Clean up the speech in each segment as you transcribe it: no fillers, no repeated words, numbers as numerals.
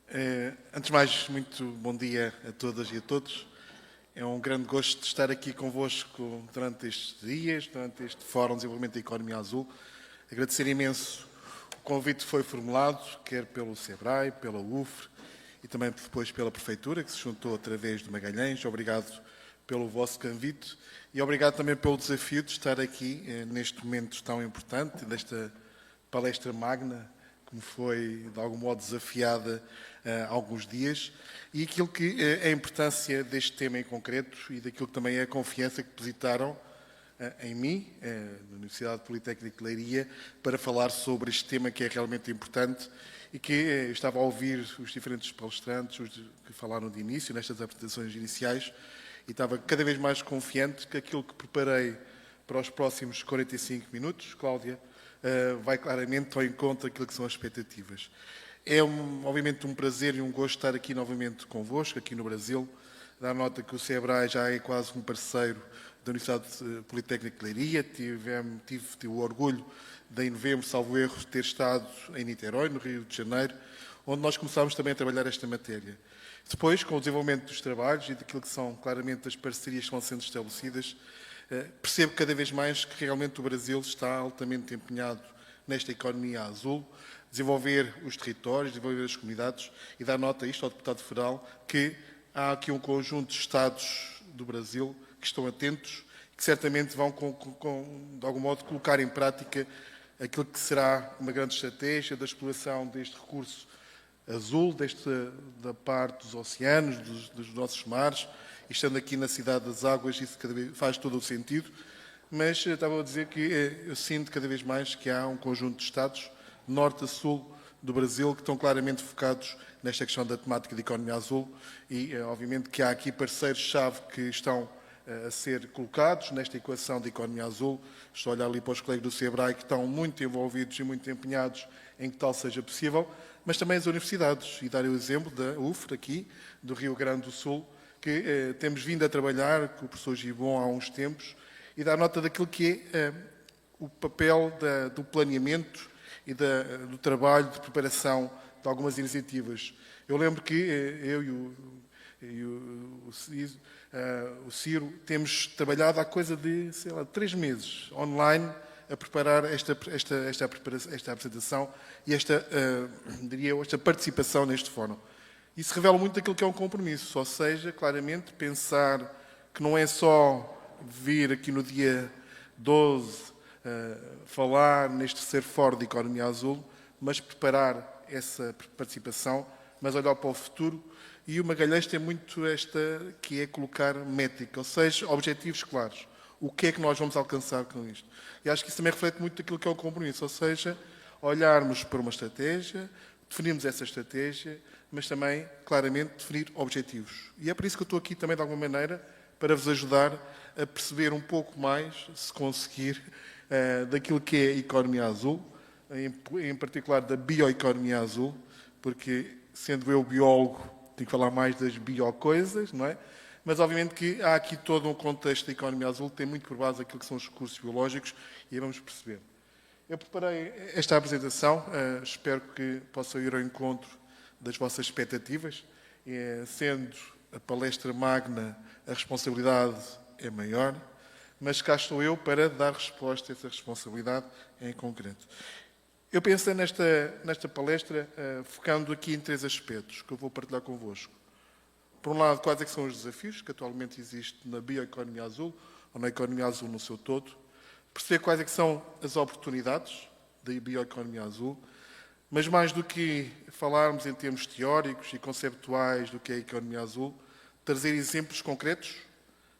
Antes de mais, muito bom dia a todas e a todos. É um grande gosto de estar aqui convosco durante estes dias, durante este Fórum de Desenvolvimento da Economia Azul. Agradecer imenso o convite que foi formulado, quer pelo SEBRAE, pela UFR e também depois pela Prefeitura, que se juntou através de Magalhães. Obrigado pelo vosso convite e obrigado também pelo desafio de estar aqui neste momento tão importante, desta palestra magna, que me foi, de algum modo, desafiada há alguns dias, e aquilo que é a importância deste tema em concreto e daquilo que também é a confiança que depositaram em mim, na Universidade Politécnica de Leiria, para falar sobre este tema que é realmente importante e que eu estava a ouvir os diferentes palestrantes, os que falaram de início, nestas apresentações iniciais, e estava cada vez mais confiante que aquilo que preparei para os próximos 45 minutos, Cláudia, vai claramente ao encontro daquilo que são as expectativas. É, obviamente, um prazer e um gosto estar aqui novamente convosco, aqui no Brasil. Dar nota que o SEBRAE já é quase um parceiro da Universidade Politécnica de Leiria. Tive o orgulho de, em novembro, salvo erro, ter estado em Niterói, no Rio de Janeiro, onde nós começámos também a trabalhar esta matéria. Depois, com o desenvolvimento dos trabalhos e daquilo que são claramente as parcerias que vão sendo estabelecidas, percebo cada vez mais que realmente o Brasil está altamente empenhado nesta economia azul, desenvolver os territórios, desenvolver as comunidades e dar nota a isto ao deputado federal que há aqui um conjunto de Estados do Brasil que estão atentos e que certamente vão, de algum modo, colocar em prática aquilo que será uma grande estratégia da exploração deste recurso azul, da parte dos oceanos, dos nossos mares. E estando aqui na Cidade das Águas, isso cada vez faz todo o sentido. Mas estava a dizer que eu sinto cada vez mais que há um conjunto de Estados, norte a sul do Brasil, que estão claramente focados nesta questão da temática da economia azul e, obviamente, que há aqui parceiros-chave que estão a ser colocados nesta equação da economia azul. Estou a olhar ali para os colegas do SEBRAE que estão muito envolvidos e muito empenhados em que tal seja possível, mas também as universidades. E dar o exemplo da UFR, aqui, do Rio Grande do Sul, que temos vindo a trabalhar com o professor Gibon há uns tempos e dar nota daquilo que é o papel do planeamento e do trabalho de preparação de algumas iniciativas. Eu lembro que eu e o Ciro temos trabalhado há coisa de, 3 meses, online, a preparar esta apresentação e diria eu, esta participação neste fórum. Isso revela muito daquilo que é um compromisso, ou seja, claramente pensar que não é só vir aqui no dia 12 falar neste terceiro fórum de economia azul, mas preparar essa participação, mas olhar para o futuro. E o Magalhães tem muito esta, que é colocar métrica, ou seja, objetivos claros. O que é que nós vamos alcançar com isto? E acho que isso também reflete muito daquilo que é o compromisso, ou seja, olharmos para uma estratégia, definirmos essa estratégia, mas também, claramente, definir objetivos. E é por isso que eu estou aqui também, de alguma maneira, para vos ajudar a perceber um pouco mais, se conseguir, daquilo que é a economia azul, em particular da bioeconomia azul, porque, sendo eu biólogo, tenho que falar mais das biocoisas, não é? Mas, obviamente, que há aqui todo um contexto da economia azul que tem muito por base aquilo que são os recursos biológicos e aí vamos perceber. Eu preparei esta apresentação, espero que possa ir ao encontro das vossas expectativas, sendo a palestra magna, a responsabilidade é maior, mas cá estou eu para dar resposta a essa responsabilidade em concreto. Eu pensei nesta palestra focando aqui em 3 aspectos que eu vou partilhar convosco. Por um lado, quais é que são os desafios que atualmente existem na bioeconomia azul, ou na economia azul no seu todo, perceber quais é que são as oportunidades da bioeconomia azul, mas mais do que falarmos em termos teóricos e conceptuais do que é a economia azul, trazer exemplos concretos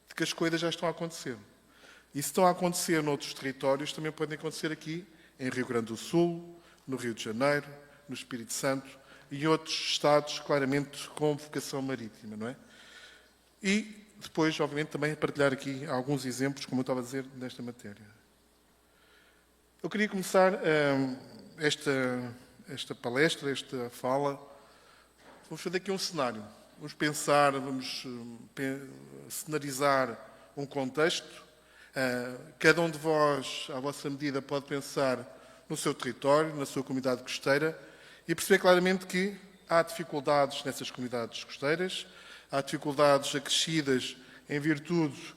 de que as coisas já estão a acontecer. E se estão a acontecer noutros territórios, também podem acontecer aqui em Rio Grande do Sul, no Rio de Janeiro, no Espírito Santo e em outros estados claramente com vocação marítima, não é? E depois, obviamente, também partilhar aqui alguns exemplos, como eu estava a dizer, nesta matéria. Eu queria começar esta palestra, esta fala. Vamos fazer aqui um cenário. Vamos pensar, vamos cenarizar um contexto. Cada um de vós, à vossa medida, pode pensar no seu território, na sua comunidade costeira e perceber claramente que há dificuldades nessas comunidades costeiras, há dificuldades acrescidas em virtude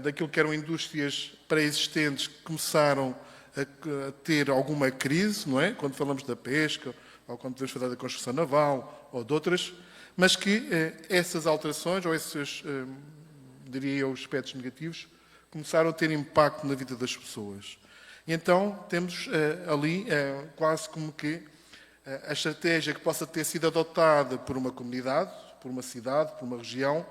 daquilo que eram indústrias pré-existentes que começaram a ter alguma crise, não é? Quando falamos da pesca, ou quando podemos falar da construção naval, ou de outras, mas que essas alterações, ou esses, diria eu, aspectos negativos, começaram a ter impacto na vida das pessoas. E então temos ali quase como que a estratégia que possa ter sido adotada por uma comunidade, por uma cidade, por uma região,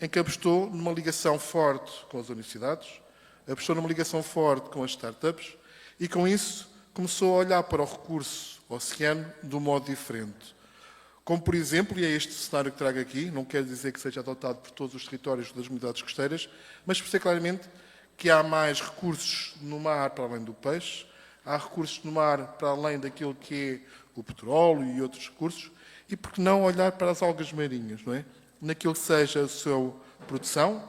em que apostou numa ligação forte com as universidades, apostou numa ligação forte com as startups e, com isso, começou a olhar para o recurso oceano de um modo diferente. Como, por exemplo, e é este cenário que trago aqui, não quer dizer que seja adotado por todos os territórios das comunidades costeiras, mas perceber claramente que há mais recursos no mar para além do peixe, há recursos no mar para além daquilo que é o petróleo e outros recursos, e por que não olhar para as algas marinhas, não é? Naquilo que seja a sua produção,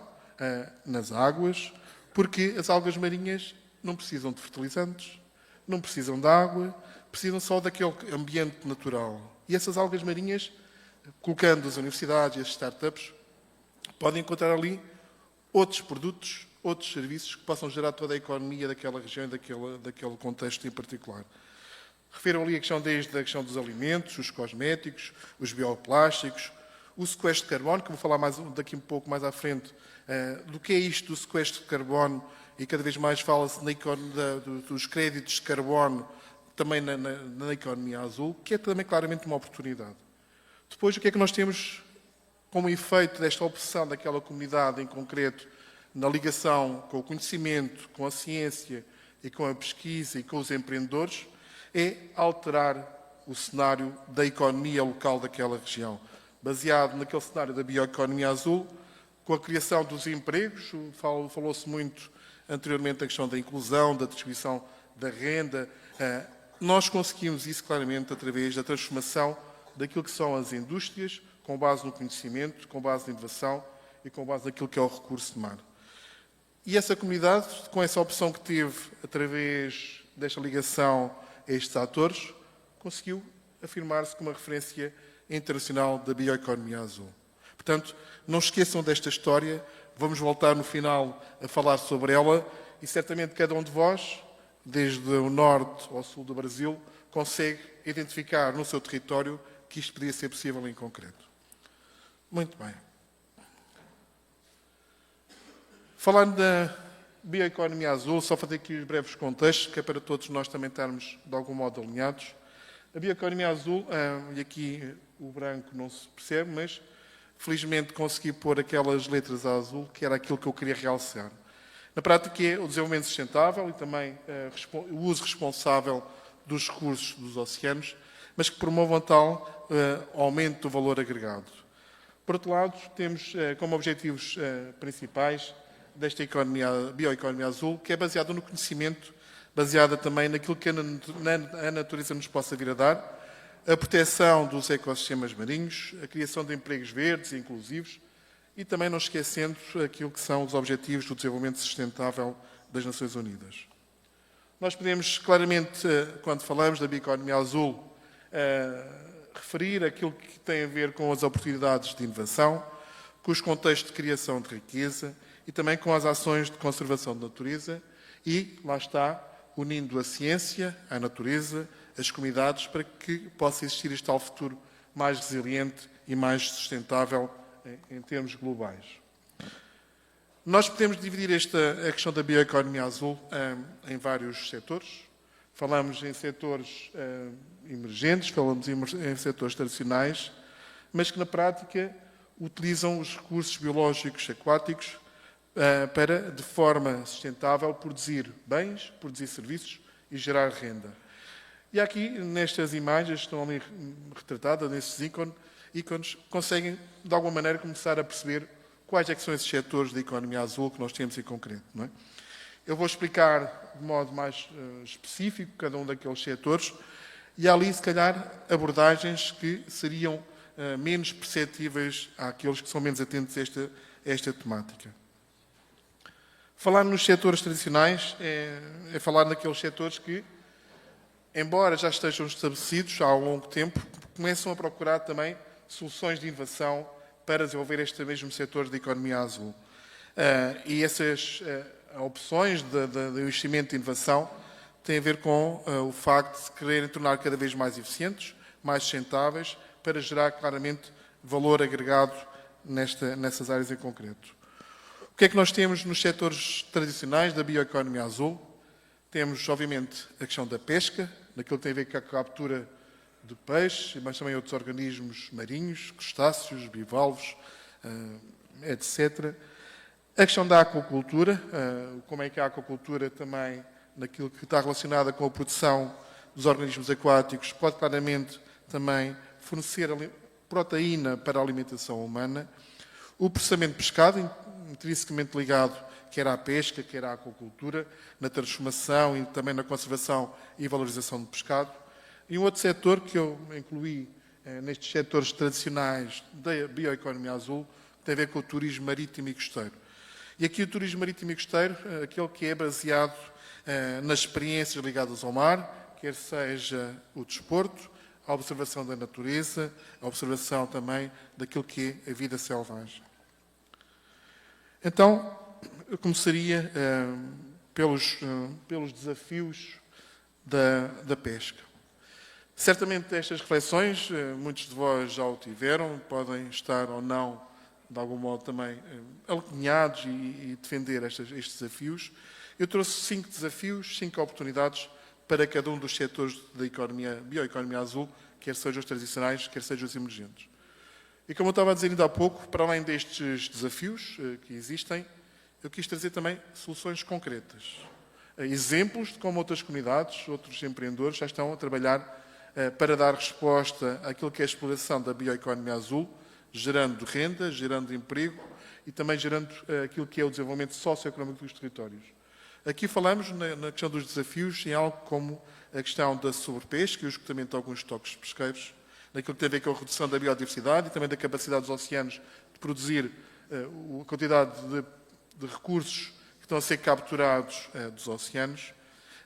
nas águas, porque as algas marinhas não precisam de fertilizantes, não precisam de água, precisam só daquele ambiente natural. E essas algas marinhas, colocando as universidades e as startups, podem encontrar ali outros produtos, outros serviços que possam gerar toda a economia daquela região e daquele contexto em particular. Refiro ali a questão desde a questão dos alimentos, os cosméticos, os bioplásticos, o sequestro de carbono, que vou falar daqui um pouco mais à frente, do que é isto do sequestro de carbono, e cada vez mais fala-se dos créditos de carbono também na economia azul, que é também claramente uma oportunidade. Depois, o que é que nós temos como efeito desta opção daquela comunidade em concreto, na ligação com o conhecimento, com a ciência e com a pesquisa e com os empreendedores, é alterar o cenário da economia local daquela região. Baseado naquele cenário da bioeconomia azul, com a criação dos empregos, falou-se muito anteriormente da questão da inclusão, da distribuição da renda. Nós conseguimos isso claramente através da transformação daquilo que são as indústrias, com base no conhecimento, com base na inovação e com base naquilo que é o recurso de mar. E essa comunidade, com essa opção que teve através desta ligação a estes atores, conseguiu afirmar-se como uma referência internacional da bioeconomia azul. Portanto, não esqueçam desta história, vamos voltar no final a falar sobre ela e certamente cada um de vós, desde o norte ao sul do Brasil, consegue identificar no seu território que isto podia ser possível em concreto. Muito bem. Falando da bioeconomia azul, só fazer aqui os breves contextos, que é para todos nós também estarmos de algum modo alinhados. A bioeconomia azul, e aqui o branco não se percebe, mas felizmente consegui pôr aquelas letras a azul, que era aquilo que eu queria realçar. Na prática é o desenvolvimento sustentável e também o uso responsável dos recursos dos oceanos, mas que promovam tal aumento do valor agregado. Por outro lado, temos como objetivos principais desta bioeconomia azul, que é baseada no conhecimento, baseada também naquilo que a natureza nos possa vir a dar, a proteção dos ecossistemas marinhos, a criação de empregos verdes e inclusivos e também não esquecendo aquilo que são os objetivos do desenvolvimento sustentável das Nações Unidas. Nós podemos claramente, quando falamos da bioeconomia azul, referir aquilo que tem a ver com as oportunidades de inovação, com os contextos de criação de riqueza e também com as ações de conservação da natureza e, lá está, unindo a ciência, a natureza, as comunidades, para que possa existir este tal futuro mais resiliente e mais sustentável em termos globais. Nós podemos dividir a questão da bioeconomia azul em vários setores. Falamos em setores emergentes, falamos em setores tradicionais, mas que na prática utilizam os recursos biológicos aquáticos para, de forma sustentável, produzir bens, produzir serviços e gerar renda. E aqui, nestas imagens, estão ali retratadas, nestes ícones, conseguem, de alguma maneira, começar a perceber quais é que são esses setores da economia azul que nós temos em concreto. Não é? Eu vou explicar de modo mais específico cada um daqueles setores e há ali, se calhar, abordagens que seriam menos perceptíveis àqueles que são menos atentos a esta temática. Falar nos setores tradicionais é falar naqueles setores que, embora já estejam estabelecidos há um longo tempo, começam a procurar também soluções de inovação para desenvolver este mesmo setor da economia azul. E essas opções de investimento e inovação têm a ver com o facto de quererem tornar cada vez mais eficientes, mais sustentáveis, para gerar claramente valor agregado nessas áreas em concreto. O que é que nós temos nos setores tradicionais da bioeconomia azul? Temos, obviamente, a questão da pesca, naquilo que tem a ver com a captura de peixe, mas também outros organismos marinhos, crustáceos, bivalves, etc. A questão da aquacultura, como é que a aquacultura também, naquilo que está relacionada com a produção dos organismos aquáticos, pode claramente também fornecer proteína para a alimentação humana. O processamento de pescado, intrinsecamente ligado quer à pesca, quer à aquacultura, na transformação e também na conservação e valorização do pescado. E um outro setor que eu incluí nestes setores tradicionais da bioeconomia azul tem a ver com o turismo marítimo e costeiro. E aqui o turismo marítimo e costeiro, aquele que é baseado nas experiências ligadas ao mar, quer seja o desporto, a observação da natureza, a observação também daquilo que é a vida selvagem. Então, eu começaria pelos desafios da pesca. Certamente estas reflexões, muitos de vós já o tiveram, podem estar ou não, de algum modo também, alinhados e defender estes desafios. Eu trouxe 5 desafios, 5 oportunidades para cada um dos setores da bioeconomia azul, quer sejam os tradicionais, quer sejam os emergentes. E como eu estava a dizer ainda há pouco, para além destes desafios que existem, eu quis trazer também soluções concretas. Exemplos de como outras comunidades, outros empreendedores já estão a trabalhar para dar resposta àquilo que é a exploração da bioeconomia azul, gerando renda, gerando emprego e também gerando aquilo que é o desenvolvimento socioeconómico dos territórios. Aqui falamos na questão dos desafios em algo como a questão da sobrepesca e o esgotamento de alguns estoques pesqueiros, naquilo que tem a ver com a redução da biodiversidade e também da capacidade dos oceanos de produzir a quantidade de recursos que estão a ser capturados dos oceanos,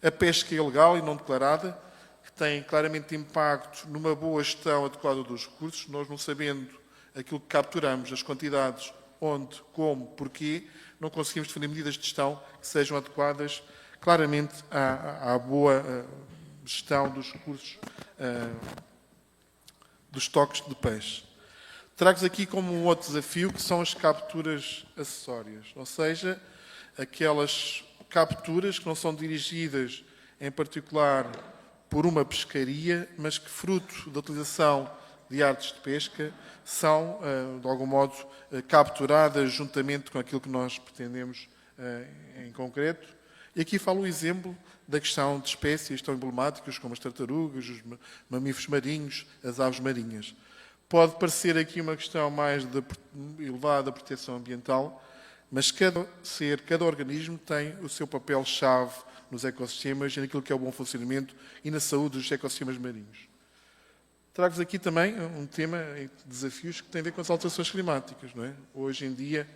a pesca ilegal e não declarada, que tem claramente impacto numa boa gestão adequada dos recursos, nós não sabendo aquilo que capturamos, as quantidades, onde, como, porquê, não conseguimos definir medidas de gestão que sejam adequadas claramente à boa gestão dos recursos dos estoques de peixe. Trago-vos aqui como um outro desafio, que são as capturas acessórias, ou seja, aquelas capturas que não são dirigidas, em particular, por uma pescaria, mas que, fruto da utilização de artes de pesca, são, de algum modo, capturadas juntamente com aquilo que nós pretendemos em concreto. E aqui falo o exemplo da questão de espécies tão emblemáticas como as tartarugas, os mamíferos marinhos, as aves marinhas. Pode parecer aqui uma questão mais de elevada proteção ambiental, mas cada organismo tem o seu papel-chave nos ecossistemas e naquilo que é o bom funcionamento e na saúde dos ecossistemas marinhos. Trago-vos aqui também um tema de desafios que tem a ver com as alterações climáticas. Não é? Hoje em dia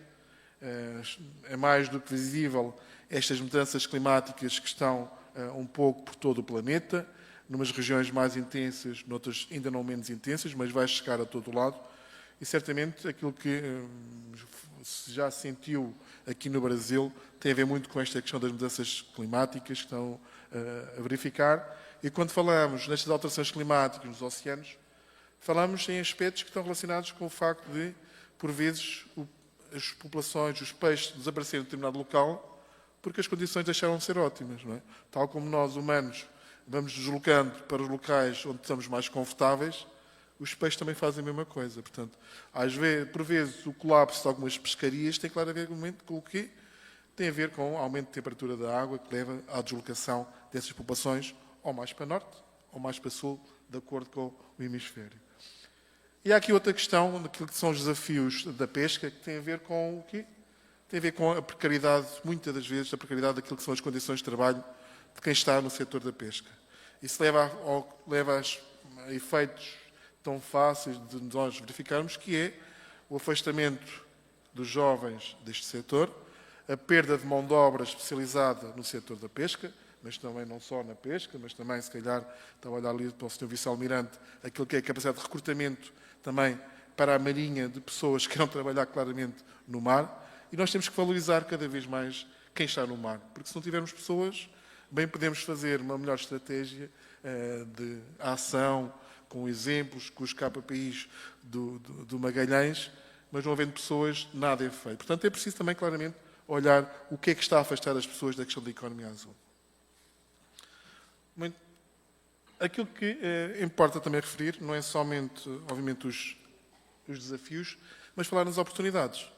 é mais do que visível estas mudanças climáticas que estão um pouco por todo o planeta, numas regiões mais intensas, noutras ainda não menos intensas, mas vai chegar a todo o lado. E certamente aquilo que se já sentiu aqui no Brasil tem a ver muito com esta questão das mudanças climáticas que estão a verificar. E quando falamos nestas alterações climáticas nos oceanos, falamos em aspectos que estão relacionados com o facto de, por vezes, as populações, os peixes desaparecerem em determinado local porque as condições deixaram de ser ótimas. Não é? Tal como nós, humanos, vamos deslocando para os locais onde estamos mais confortáveis, os peixes também fazem a mesma coisa. Portanto, por vezes, o colapso de algumas pescarias tem claramente com o quê? Tem a ver com o aumento de temperatura da água que leva à deslocação dessas populações ou mais para norte ou mais para sul, de acordo com o hemisfério. E há aqui outra questão, daquilo que são os desafios da pesca, que tem a ver com o quê? Tem a ver com a precariedade, muitas das vezes, a precariedade daquilo que são as condições de trabalho de quem está no setor da pesca. Isso leva a efeitos tão fáceis de nós verificarmos, que é o afastamento dos jovens deste setor, a perda de mão de obra especializada no setor da pesca, mas também não só na pesca, mas também, se calhar, estava a olhar ali para o Sr. Vice-Almirante, aquilo que é a capacidade de recrutamento também para a Marinha de pessoas que queiram trabalhar claramente no mar. E nós temos que valorizar cada vez mais quem está no mar, porque se não tivermos pessoas, bem podemos fazer uma melhor estratégia de ação, com exemplos, com os KPIs do Magalhães, mas não havendo pessoas, nada é feito. Portanto, é preciso também, claramente, olhar o que é que está a afastar as pessoas da questão da economia azul. Aquilo que importa também referir não é somente, obviamente, os desafios, mas falar nas oportunidades.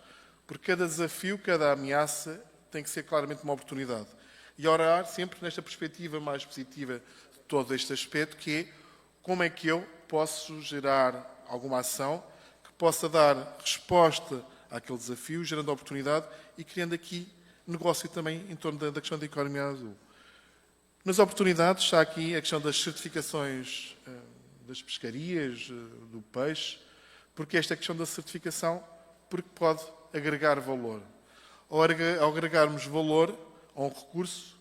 Porque cada desafio, cada ameaça tem que ser claramente uma oportunidade. E orar sempre nesta perspectiva mais positiva de todo este aspecto, que é como é que eu posso gerar alguma ação que possa dar resposta àquele desafio, gerando oportunidade e criando aqui negócio também em torno da questão da economia azul. Nas oportunidades, está aqui a questão das certificações das pescarias, do peixe, porque esta questão da certificação, porque pode agregar valor. Ao agregarmos valor a um recurso,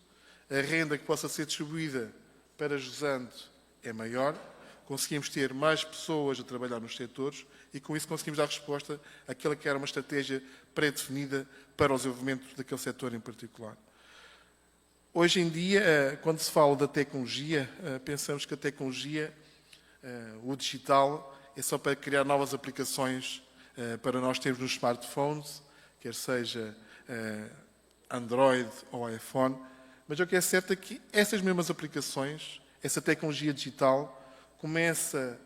a renda que possa ser distribuída para jusante é maior, conseguimos ter mais pessoas a trabalhar nos setores e com isso conseguimos dar resposta àquela que era uma estratégia pré-definida para o desenvolvimento daquele setor em particular. Hoje em dia, quando se fala da tecnologia, pensamos que a tecnologia, o digital, é só para criar novas aplicações para nós termos nos smartphones, quer seja Android ou iPhone, mas o que é certo é que essas mesmas aplicações, essa tecnologia digital, começa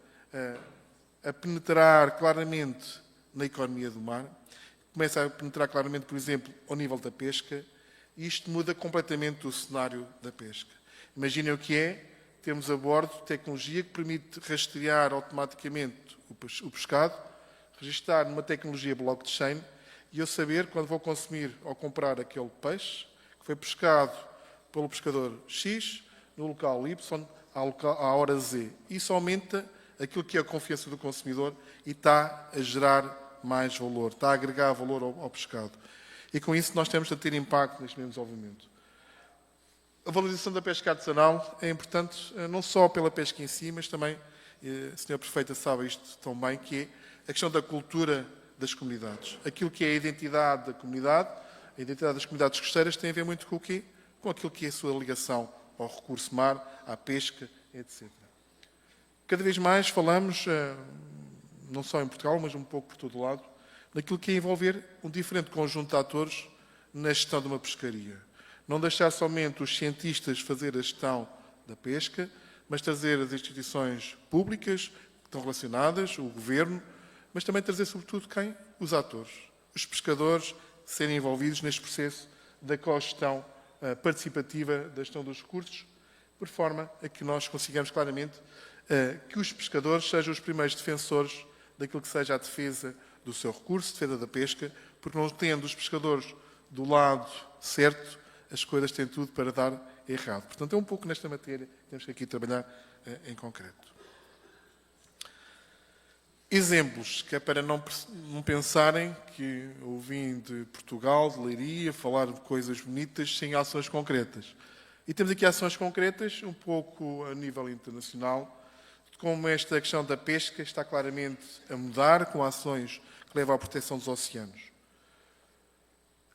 a penetrar claramente na economia do mar, começa a penetrar claramente, por exemplo, ao nível da pesca, e isto muda completamente o cenário da pesca. Imaginem o que é termos a bordo tecnologia que permite rastrear automaticamente o pescado, registrar numa tecnologia blockchain e eu saber quando vou consumir ou comprar aquele peixe que foi pescado pelo pescador X no local Y à hora Z. Isso aumenta aquilo que é a confiança do consumidor e está a gerar mais valor, está a agregar valor ao pescado. E com isso nós temos a ter impacto neste mesmo desenvolvimento. A valorização da pesca artesanal é importante não só pela pesca em si, mas também, a Sra. Prefeita sabe isto tão bem, que é a questão da cultura das comunidades. Aquilo que é a identidade da comunidade, a identidade das comunidades costeiras tem a ver muito com o quê? Com aquilo que é a sua ligação ao recurso mar, à pesca, etc. Cada vez mais falamos, não só em Portugal, mas um pouco por todo o lado, naquilo que é envolver um diferente conjunto de atores na gestão de uma pescaria. Não deixar somente os cientistas fazer a gestão da pesca, mas trazer as instituições públicas que estão relacionadas, o governo, mas também trazer, sobretudo, quem? Os atores. Os pescadores serem envolvidos neste processo da cogestão participativa da gestão dos recursos, por forma a que nós consigamos claramente que os pescadores sejam os primeiros defensores daquilo que seja a defesa do seu recurso, defesa da pesca, porque não tendo os pescadores do lado certo, as coisas têm tudo para dar errado. Portanto, é um pouco nesta matéria que temos que aqui trabalhar em concreto. Exemplos, que é para não pensarem que eu vim de Portugal, de Leiria, falar de coisas bonitas sem ações concretas. E temos aqui ações concretas, um pouco a nível internacional, de como esta questão da pesca está claramente a mudar, com ações que levam à proteção dos oceanos.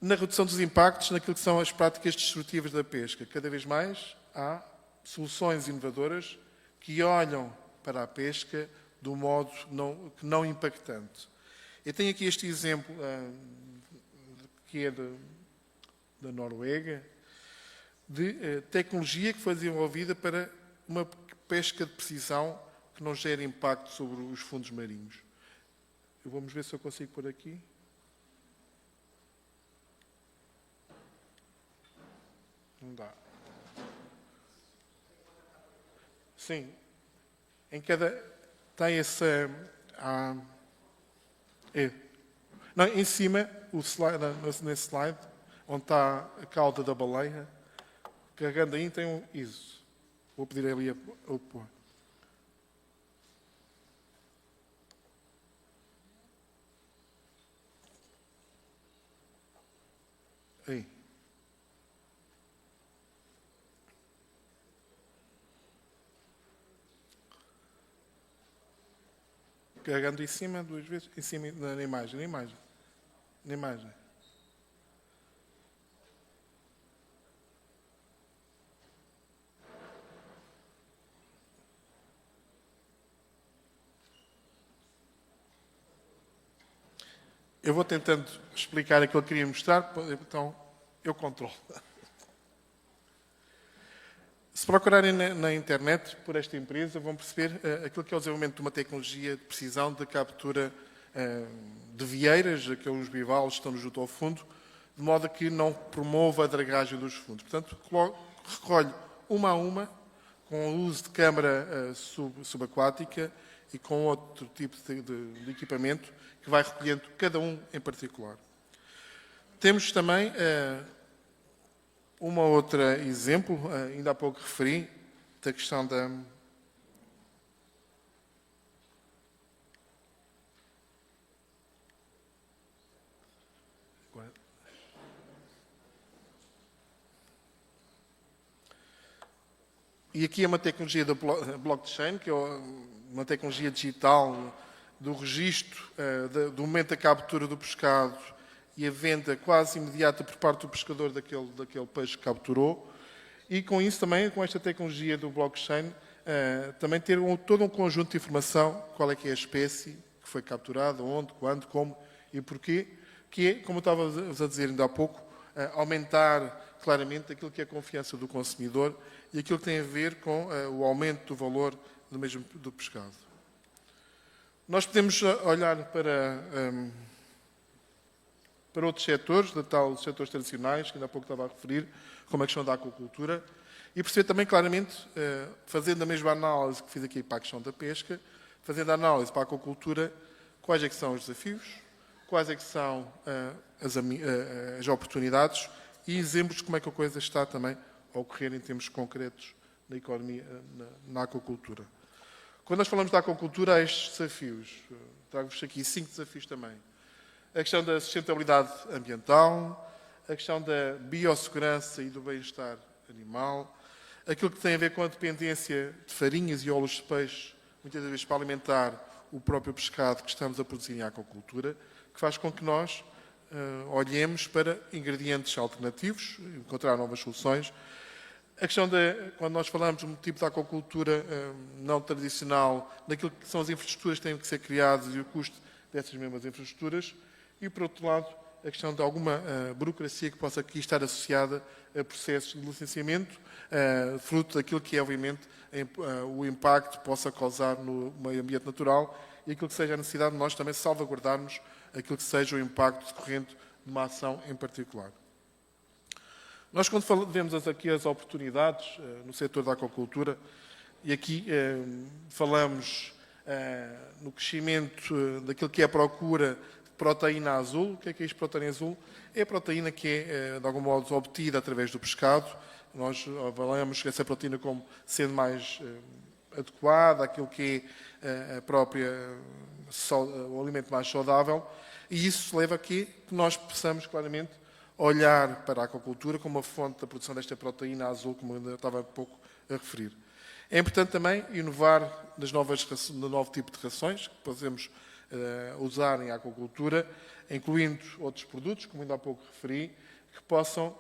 Na redução dos impactos naquilo que são as práticas destrutivas da pesca. Cada vez mais há soluções inovadoras que olham para a pesca de um modo não impactante. Eu tenho aqui este exemplo que é da Noruega, de tecnologia que foi desenvolvida para uma pesca de precisão que não gera impacto sobre os fundos marinhos. Vamos ver se eu consigo pôr aqui. Não dá. Sim. Em cada... Tem essa... Não, em cima, nesse slide, onde está a cauda da baleia, carregando aí, tem um ISO. Vou pedir ali a pôr. Aí. carregando em cima, 2 vezes, em cima, na imagem. Eu vou tentando explicar aquilo que eu queria mostrar, então eu controlo. Se procurarem na internet por esta empresa, vão perceber aquilo que é o desenvolvimento de uma tecnologia de precisão de captura de vieiras, aqueles bivalves que estão junto ao fundo, de modo a que não promova a dragagem dos fundos. Portanto, recolhe uma a uma, com o uso de câmara subaquática e com outro tipo de equipamento que vai recolhendo cada um em particular. Temos também uma outra exemplo, ainda há pouco referi, da questão da... E aqui é uma tecnologia da blockchain, que é uma tecnologia digital do registro, do momento da captura do pescado e a venda quase imediata por parte do pescador daquele peixe que capturou. E com isso também, com esta tecnologia do blockchain, também ter todo um conjunto de informação, qual é que é a espécie que foi capturada, onde, quando, como e porquê, que é, como eu estava a dizer ainda há pouco, aumentar claramente aquilo que é a confiança do consumidor e aquilo que tem a ver com o aumento do valor do pescado. Nós podemos olhar para outros setores, os setores tradicionais, que ainda há pouco estava a referir, como a questão da aquacultura, e perceber também claramente, fazendo a mesma análise que fiz aqui para a questão da pesca, fazendo a análise para a aquacultura, quais é que são os desafios, quais é que são as oportunidades e exemplos de como é que a coisa está também a ocorrer em termos concretos na economia, na aquacultura. Quando nós falamos da aquacultura, há estes desafios. Trago-vos aqui 5 desafios também. A questão da sustentabilidade ambiental, a questão da biossegurança e do bem-estar animal, aquilo que tem a ver com a dependência de farinhas e óleos de peixe, muitas vezes para alimentar o próprio pescado que estamos a produzir em aquacultura, que faz com que nós olhemos para ingredientes alternativos, encontrar novas soluções. A questão quando nós falamos de um tipo de aquacultura não tradicional, daquilo que são as infraestruturas que têm que ser criadas e o custo dessas mesmas infraestruturas. E, por outro lado, a questão de alguma burocracia que possa aqui estar associada a processos de licenciamento, fruto daquilo que é, obviamente, o impacto que possa causar no meio ambiente natural e aquilo que seja a necessidade de nós também salvaguardarmos aquilo que seja o impacto decorrente de uma ação em particular. Nós, quando vemos aqui as oportunidades no setor da aquacultura, e aqui falamos no crescimento daquilo que é a procura de proteína azul. O que é isto, proteína azul? É a proteína que é, de algum modo, obtida através do pescado. Nós avaliamos essa proteína como sendo mais adequada àquilo que é a própria, o alimento mais saudável, e isso leva a que nós possamos claramente olhar para a aquacultura como uma fonte da produção desta proteína azul, como eu estava há pouco a referir. É importante também inovar no novo tipo de rações que podemos usar em aquacultura, incluindo outros produtos, como ainda há pouco referi, que possam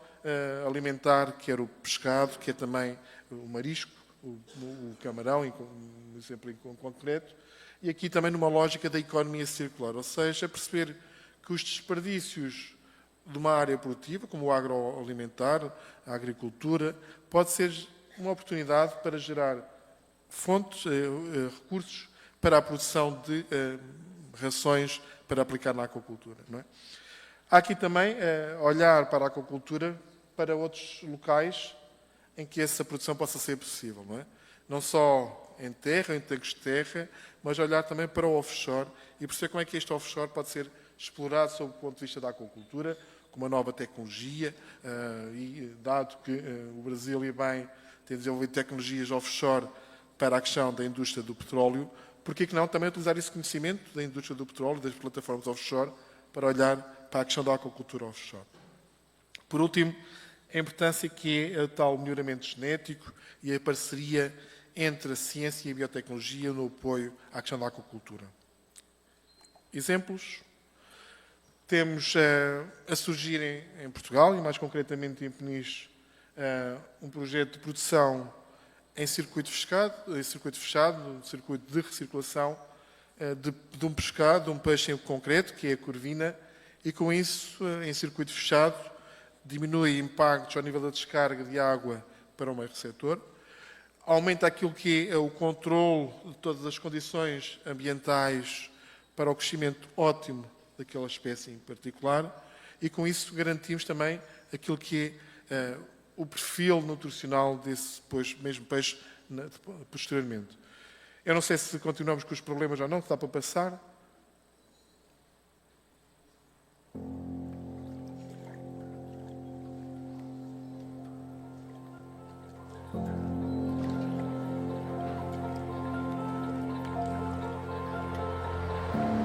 alimentar quer o pescado, quer também o marisco, o camarão, um exemplo em concreto, e aqui também numa lógica da economia circular, ou seja, perceber que os desperdícios de uma área produtiva, como o agroalimentar, a agricultura, pode ser uma oportunidade para gerar fontes, recursos para a produção de rações para aplicar na aquacultura. Não é? Há aqui também olhar para a aquacultura para outros locais em que essa produção possa ser possível. Não é? Não só em terra, em tanques de terra, mas olhar também para o offshore e perceber como é que este offshore pode ser explorado sob o ponto de vista da aquacultura, com uma nova tecnologia, e dado que o Brasil e bem tem desenvolvido tecnologias offshore para a questão da indústria do petróleo, por que não também utilizar esse conhecimento da indústria do petróleo, das plataformas offshore, para olhar para a questão da aquacultura offshore? Por último, a importância que é o tal melhoramento genético e a parceria entre a ciência e a biotecnologia no apoio à questão da aquacultura. exemplos. Temos a surgir em Portugal, e mais concretamente em Peniche, um projeto de produção em circuito fechado, um circuito de recirculação de um pescado, de um peixe em concreto, que é a corvina, e com isso, em circuito fechado, diminui impactos ao nível da descarga de água para o meio receptor, aumenta aquilo que é o controle de todas as condições ambientais para o crescimento ótimo daquela espécie em particular, e com isso garantimos também aquilo que é o perfil nutricional desse mesmo peixe posteriormente. Eu não sei se continuamos com os problemas ou não, que dá para passar.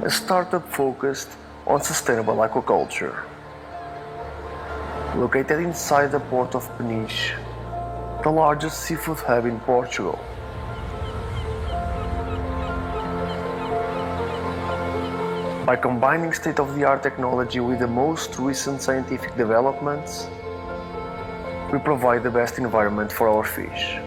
A startup focused on sustainable aquaculture. Located inside the port of Peniche, the largest seafood hub in Portugal. By combining state-of-the-art technology with the most recent scientific developments, we provide the best environment for our fish.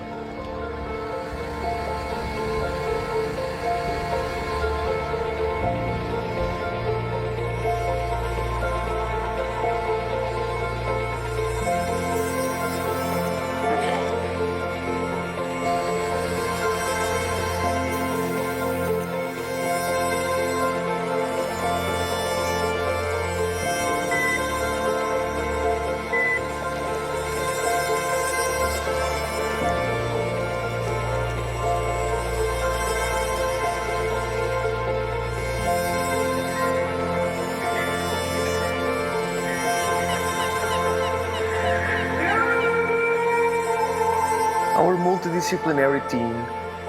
Our multidisciplinary team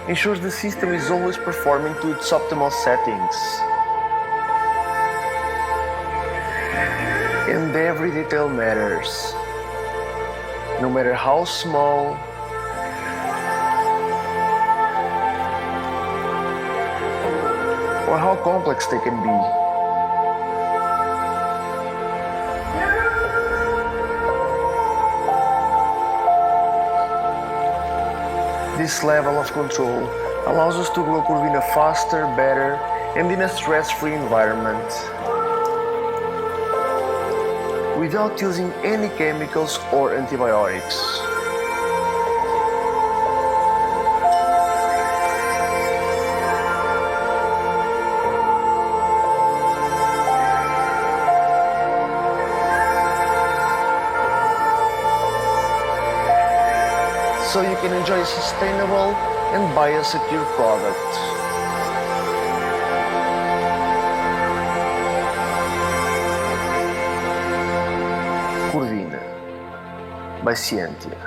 ensures the system is always performing to its optimal settings. And every detail matters, no matter how small or how complex they can be. This level of control allows us to grow Corvina faster, better, and in a stress-free environment, without using any chemicals or antibiotics. So you can enjoy a sustainable and biosecure product. Corvina, by Scientia.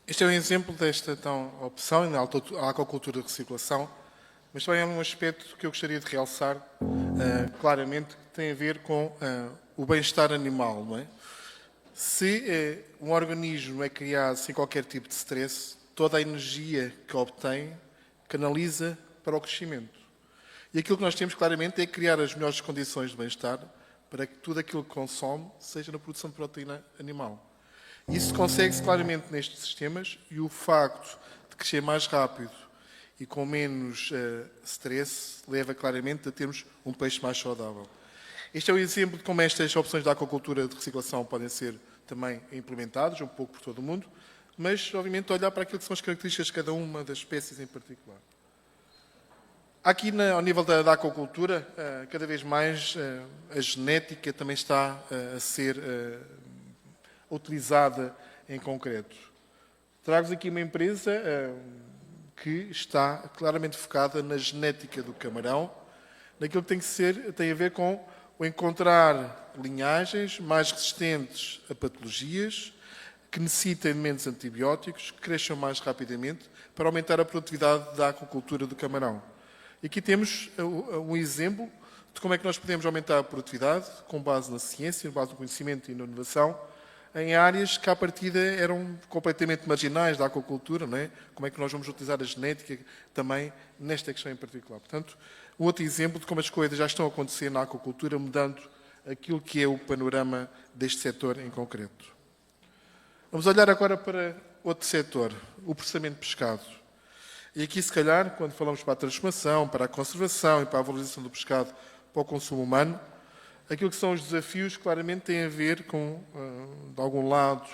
Este é um exemplo desta opção na aquacultura de recirculação, mas também é um aspecto que eu gostaria de realçar claramente, que tem a ver com o bem-estar animal. Não é? Se um organismo é criado sem qualquer tipo de stress, toda a energia que obtém canaliza para o crescimento. E aquilo que nós temos claramente é criar as melhores condições de bem-estar para que tudo aquilo que consome seja na produção de proteína animal. Isso consegue-se claramente nestes sistemas, e o facto de crescer mais rápido e com menos stress leva claramente a termos um peixe mais saudável. Este é o exemplo de como estas opções de aquacultura de recirculação podem ser também implementadas, um pouco por todo o mundo, mas obviamente olhar para aquilo que são as características de cada uma das espécies em particular. Aqui, ao nível da aquacultura, cada vez mais a genética também está a ser utilizada em concreto. Trago-vos aqui uma empresa que está claramente focada na genética do camarão, naquilo que tem a ver com o encontrar linhagens mais resistentes a patologias, que necessitem de menos antibióticos, que cresçam mais rapidamente, para aumentar a produtividade da aquacultura do camarão. E aqui temos um exemplo de como é que nós podemos aumentar a produtividade com base na ciência, com base no conhecimento e na inovação, em áreas que à partida eram completamente marginais da aquacultura, não é? Como é que nós vamos utilizar a genética também nesta questão em particular. Portanto, outro exemplo de como as coisas já estão a acontecer na aquacultura, mudando aquilo que é o panorama deste setor em concreto. Vamos olhar agora para outro setor, o processamento de pescado. E aqui, se calhar, quando falamos para a transformação, para a conservação e para a valorização do pescado para o consumo humano, aquilo que são os desafios claramente têm a ver com, de algum lado,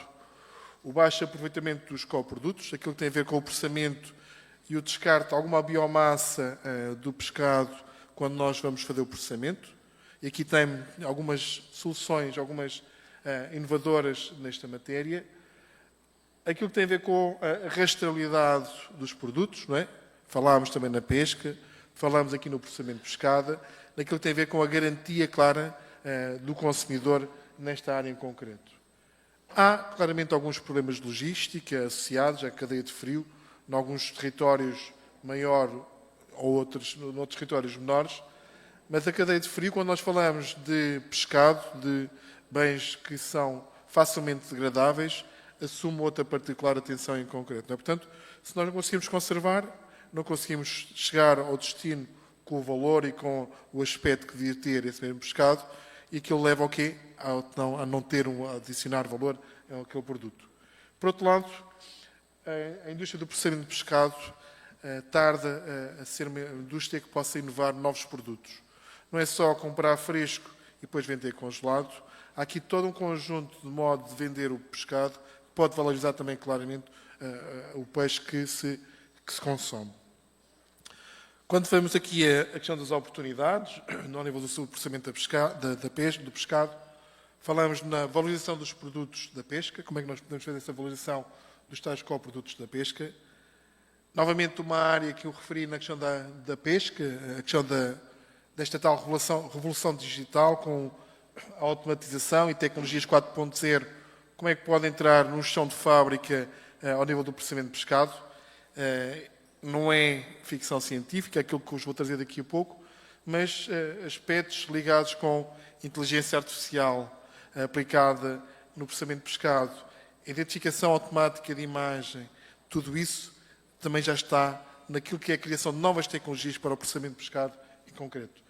o baixo aproveitamento dos coprodutos, aquilo que tem a ver com o processamento e o descarte de alguma biomassa do pescado quando nós vamos fazer o processamento. E aqui tem algumas soluções, algumas inovadoras nesta matéria. Aquilo que tem a ver com a rastreabilidade dos produtos, não é? Falámos também na pesca, falámos aqui no processamento de pescada, naquilo que tem a ver com a garantia clara do consumidor nesta área em concreto. Há claramente alguns problemas de logística associados à cadeia de frio, em alguns territórios maior ou noutros territórios menores, mas a cadeia de frio, quando nós falamos de pescado, de bens que são facilmente degradáveis, assume outra particular atenção em concreto. Não é? Portanto, se nós não conseguimos conservar, não conseguimos chegar ao destino com o valor e com o aspecto que devia ter esse mesmo pescado, e aquilo leva ao quê? A não ter a adicionar valor àquele produto. Por outro lado, a indústria do processamento de pescado tarda a ser uma indústria que possa inovar novos produtos. Não é só comprar fresco e depois vender congelado. Há aqui todo um conjunto de modo de vender o pescado que pode valorizar também claramente o peixe que se consome. Quando vemos aqui a questão das oportunidades, no nível do processamento da pesca, do pescado, falamos na valorização dos produtos da pesca, como é que nós podemos fazer essa valorização dos tais coprodutos da pesca. Novamente, uma área que eu referi na questão da pesca, a questão desta tal revolução digital com a automatização e tecnologias 4.0, como é que pode entrar no chão de fábrica ao nível do processamento de pescado. Não é ficção científica, aquilo que vos vou trazer daqui a pouco, mas aspectos ligados com inteligência artificial aplicada no processamento de pescado, identificação automática de imagem, tudo isso também já está naquilo que é a criação de novas tecnologias para o processamento de pescado em concreto.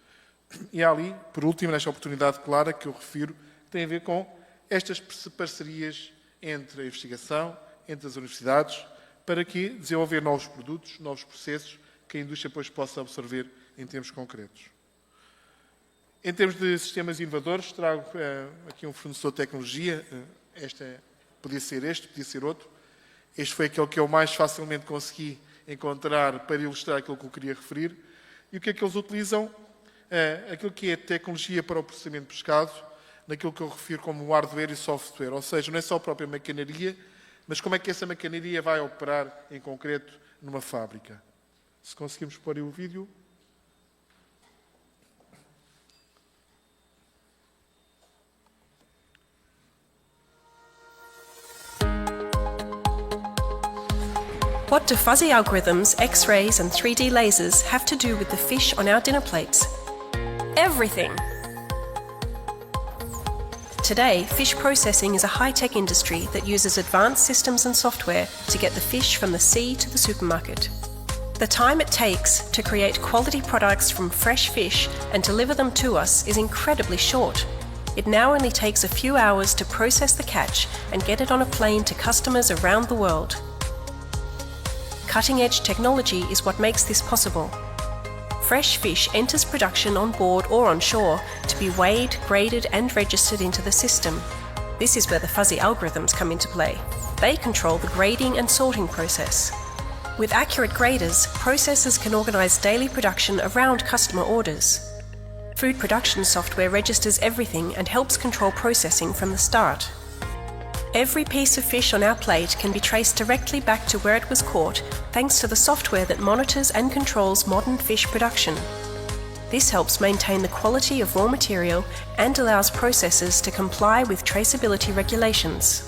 E há ali, por último, nesta oportunidade clara que eu refiro, que tem a ver com estas parcerias entre a investigação, entre as universidades, para que desenvolver novos produtos, novos processos, que a indústria depois possa absorver em termos concretos. Em termos de sistemas inovadores, trago aqui um fornecedor de tecnologia. Podia ser este, podia ser outro. Este foi aquele que eu mais facilmente consegui encontrar para ilustrar aquilo que eu queria referir. E o que é que eles utilizam? Aquilo que é tecnologia para o processamento de pescado, naquilo que eu refiro como hardware e software. Ou seja, não é só a própria maquinaria, mas como é que essa maquinaria vai operar em concreto numa fábrica. Se conseguimos pôr aí o vídeo. What do fuzzy algorithms, X-rays and 3D lasers have to do with the fish on our dinner plates? Everything! Today, fish processing is a high-tech industry that uses advanced systems and software to get the fish from the sea to the supermarket. The time it takes to create quality products from fresh fish and deliver them to us is incredibly short. It now only takes a few hours to process the catch and get it on a plane to customers around the world. Cutting-edge technology is what makes this possible. Fresh fish enters production on board or on shore to be weighed, graded and registered into the system. This is where the fuzzy algorithms come into play. They control the grading and sorting process. With accurate graders, processors can organise daily production around customer orders. Food production software registers everything and helps control processing from the start. Every piece of fish on our plate can be traced directly back to where it was caught thanks to the software that monitors and controls modern fish production. This helps maintain the quality of raw material and allows processors to comply with traceability regulations.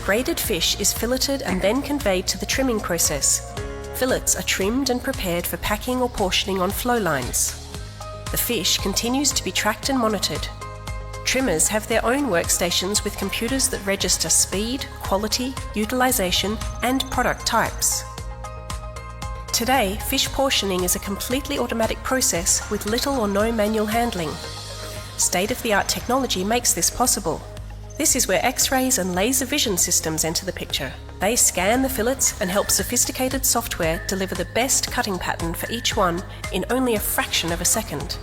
Graded fish is filleted and then conveyed to the trimming process. Fillets are trimmed and prepared for packing or portioning on flow lines. The fish continues to be tracked and monitored. Trimmers have their own workstations with computers that register speed, quality, utilisation and product types. Today, fish portioning is a completely automatic process with little or no manual handling. State-of-the-art technology makes this possible. This is where X-rays and laser vision systems enter the picture. They scan the fillets and help sophisticated software deliver the best cutting pattern for each one in only a fraction of a second.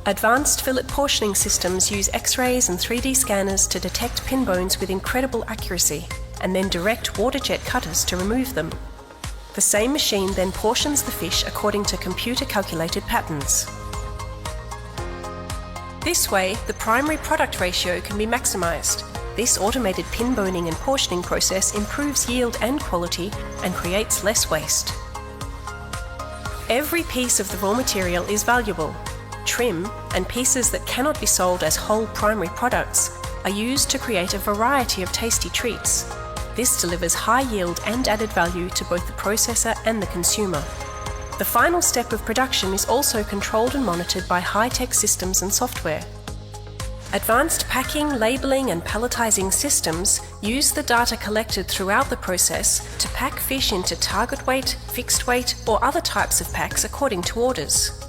Advanced fillet portioning systems use X-rays and 3D scanners to detect pin bones with incredible accuracy, and then direct water jet cutters to remove them. The same machine then portions the fish according to computer-calculated patterns. This way, the primary product ratio can be maximised. This automated pin boning and portioning process improves yield and quality and creates less waste. Every piece of the raw material is valuable. Trim and pieces that cannot be sold as whole primary products are used to create a variety of tasty treats. This delivers high yield and added value to both the processor and the consumer. The final step of production is also controlled and monitored by high-tech systems and software. Advanced packing, labelling and palletising systems use the data collected throughout the process to pack fish into target weight, fixed weight or other types of packs according to orders.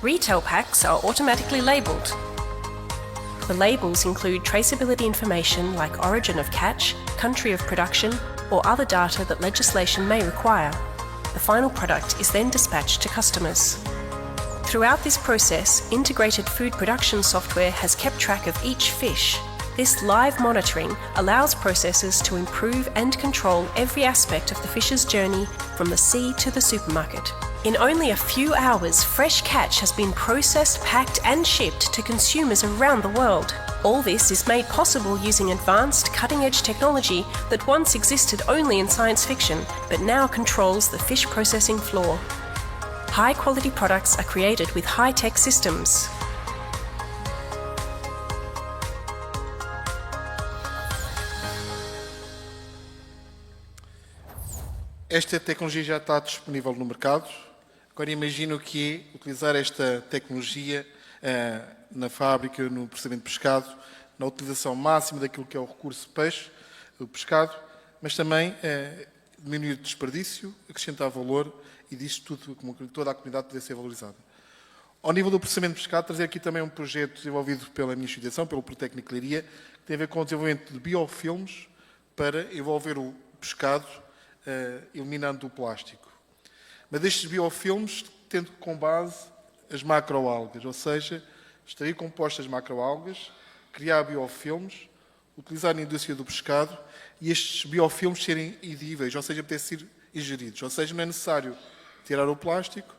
Retail packs are automatically labelled. The labels include traceability information like origin of catch, country of production or other data that legislation may require. The final product is then dispatched to customers. Throughout this process, integrated food production software has kept track of each fish. This live monitoring allows processors to improve and control every aspect of the fish's journey from the sea to the supermarket. In only a few hours, fresh catch has been processed, packed and shipped to consumers around the world. All this is made possible using advanced, cutting-edge technology that once existed only in science fiction, but now controls the fish processing floor. High-quality products are created with high-tech systems. Esta tecnologia já está disponível no mercado. Agora imagino que é utilizar esta tecnologia na fábrica, no processamento de pescado, na utilização máxima daquilo que é o recurso peixe, o pescado, mas também diminuir o desperdício, acrescentar valor e disto tudo, como toda a comunidade poder ser valorizada. Ao nível do processamento de pescado, trazer aqui também um projeto desenvolvido pela minha instituição, pelo Protécnico de Leiria, que tem a ver com o desenvolvimento de biofilmes para envolver o pescado, eliminando o plástico. Mas destes biofilmes, tendo como base as macroalgas, ou seja, extrair compostas macroalgas, criar biofilmes, utilizar na indústria do pescado e estes biofilmes serem edíveis, ou seja, poderem ser ingeridos. Ou seja, não é necessário tirar o plástico,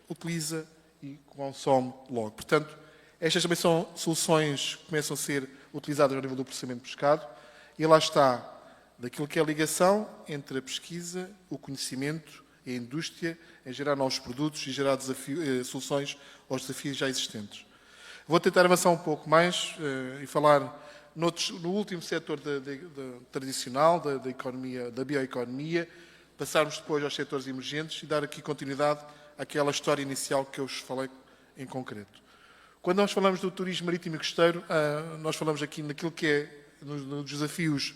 utiliza e consome logo. Portanto, estas também são soluções que começam a ser utilizadas ao nível do processamento de pescado e lá está daquilo que é a ligação entre a pesquisa, o conhecimento e a indústria em gerar novos produtos e gerar soluções aos desafios já existentes. Vou tentar avançar um pouco mais e falar no último setor tradicional da economia, da bioeconomia, passarmos depois aos setores emergentes e dar aqui continuidade àquela história inicial que eu vos falei em concreto. Quando nós falamos do turismo marítimo e costeiro, nós falamos aqui naquilo que é, nos desafios,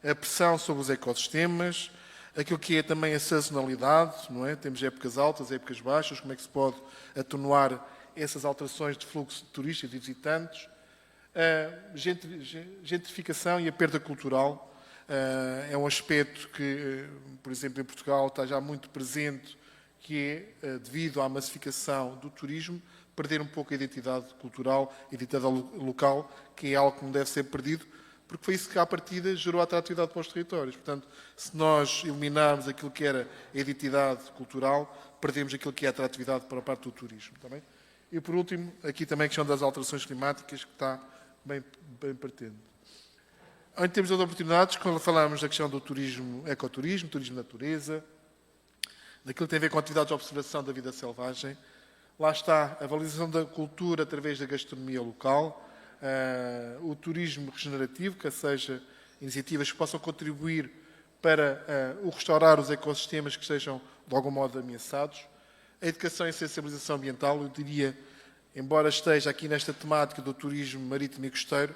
a pressão sobre os ecossistemas, aquilo que é também a sazonalidade, não é? Temos épocas altas, épocas baixas, como é que se pode atenuar essas alterações de fluxo de turistas e visitantes, a gentrificação e a perda cultural. É um aspecto que, por exemplo, em Portugal está já muito presente, que é, devido à massificação do turismo, perder um pouco a identidade cultural, a identidade local, que é algo que não deve ser perdido, porque foi isso que, à partida, gerou a atratividade para os territórios. Portanto, se nós eliminarmos aquilo que era a identidade cultural, perdemos aquilo que é a atratividade para a parte do turismo. Também. E, por último, aqui também a questão das alterações climáticas, que está bem patente. Em termos de oportunidades, quando falamos da questão do turismo, ecoturismo, turismo de natureza, daquilo que tem a ver com atividades de observação da vida selvagem, lá está a valorização da cultura através da gastronomia local, o turismo regenerativo, que seja iniciativas que possam contribuir para o restaurar os ecossistemas que estejam de algum modo ameaçados, a educação e sensibilização ambiental, eu diria, embora esteja aqui nesta temática do turismo marítimo e costeiro,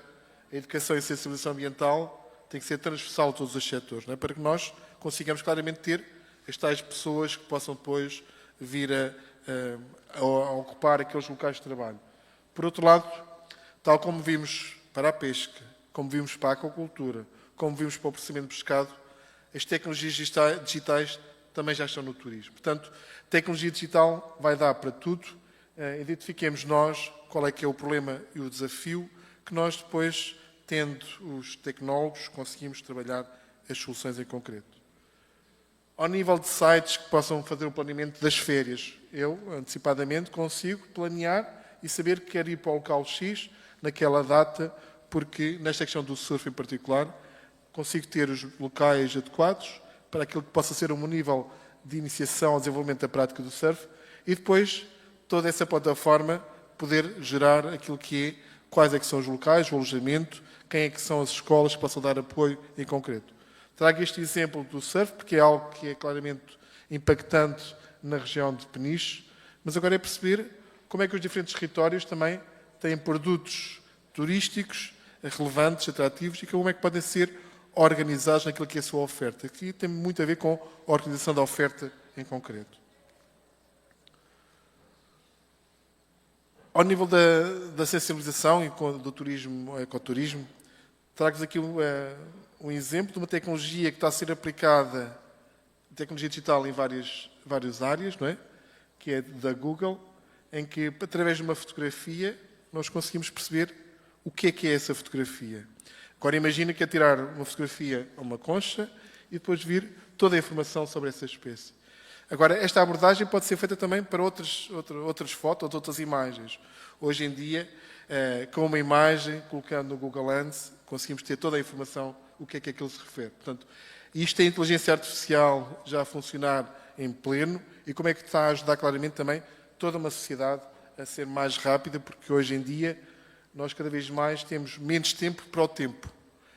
a educação e sensibilização ambiental tem que ser transversal a todos os setores, não é? Para que nós consigamos claramente ter as tais pessoas que possam depois vir a ocupar aqueles locais de trabalho. Por outro lado, tal como vimos para a pesca, como vimos para a aquacultura, como vimos para o processamento de pescado, as tecnologias digitais também já estão no turismo. Portanto, a tecnologia digital vai dar para tudo. Identifiquemos nós qual é que é o problema e o desafio que nós depois, tendo os tecnólogos, conseguimos trabalhar as soluções em concreto. Ao nível de sites que possam fazer o planeamento das férias, eu, antecipadamente, consigo planear e saber que quero ir para o local X naquela data, porque, nesta questão do surf em particular, consigo ter os locais adequados para aquilo que possa ser um nível de iniciação ao desenvolvimento da prática do surf e depois toda essa plataforma poder gerar aquilo que é, quais é que são os locais, o alojamento, quem é que são as escolas que possam dar apoio em concreto. Trago este exemplo do surf, porque é algo que é claramente impactante na região de Peniche, mas agora é perceber como é que os diferentes territórios também têm produtos turísticos relevantes, atrativos, e como é que podem ser organizados naquilo que é a sua oferta. Aqui tem muito a ver com a organização da oferta em concreto. Ao nível da sensibilização e do turismo, ecoturismo, trago-vos aqui um exemplo de uma tecnologia que está a ser aplicada, tecnologia digital em várias áreas, não é? Que é da Google, em que, através de uma fotografia, nós conseguimos perceber o que é essa fotografia. Agora imagina que é tirar uma fotografia a uma concha e depois vir toda a informação sobre essa espécie. Agora, esta abordagem pode ser feita também para outras fotos, outras imagens. Hoje em dia, com uma imagem, colocando no Google Lens, conseguimos ter toda a informação, o que é que aquilo se refere. Portanto, isto é a inteligência artificial já a funcionar em pleno e como é que está a ajudar claramente também toda uma sociedade a ser mais rápida, porque hoje em dia nós cada vez mais temos menos tempo para o tempo.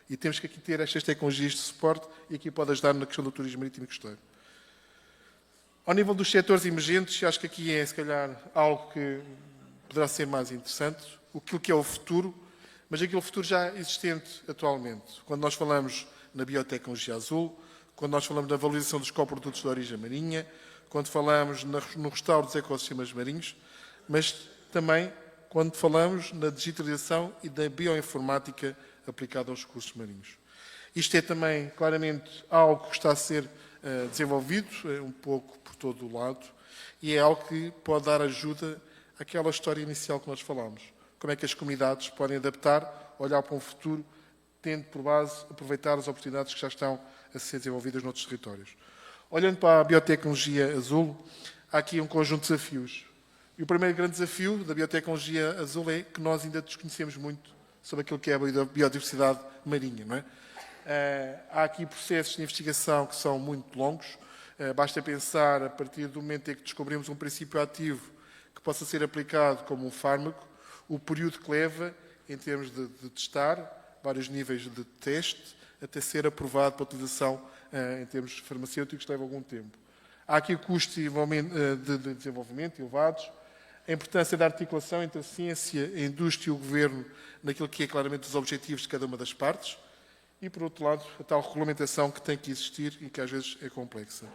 E temos que aqui ter estas tecnologias de suporte e aqui pode ajudar na questão do turismo marítimo e costeiro. Ao nível dos setores emergentes, acho que aqui é, se calhar, algo que poderá ser mais interessante, aquilo que é o futuro, mas aquele futuro já existente atualmente. Quando nós falamos na biotecnologia azul, quando nós falamos na valorização dos coprodutos de origem marinha, quando falamos no restauro dos ecossistemas marinhos, mas também quando falamos na digitalização e da bioinformática aplicada aos recursos marinhos. Isto é também, claramente, algo que está a ser desenvolvido, um pouco por todo o lado, e é algo que pode dar ajuda àquela história inicial que nós falámos. Como é que as comunidades podem adaptar, olhar para um futuro, tendo por base aproveitar as oportunidades que já estão a ser desenvolvidas noutros territórios. Olhando para a biotecnologia azul, há aqui um conjunto de desafios. E o primeiro grande desafio da biotecnologia azul é que nós ainda desconhecemos muito sobre aquilo que é a biodiversidade marinha, não é? Há aqui processos de investigação que são muito longos. Basta pensar, a partir do momento em que descobrimos um princípio ativo que possa ser aplicado como um fármaco, o período que leva, em termos de testar, vários níveis de teste, até ser aprovado para utilização em termos farmacêuticos, leva algum tempo. Há aqui custos de desenvolvimento elevados, a importância da articulação entre a ciência, a indústria e o governo naquilo que é claramente os objetivos de cada uma das partes e, por outro lado, a tal regulamentação que tem que existir e que às vezes é complexa.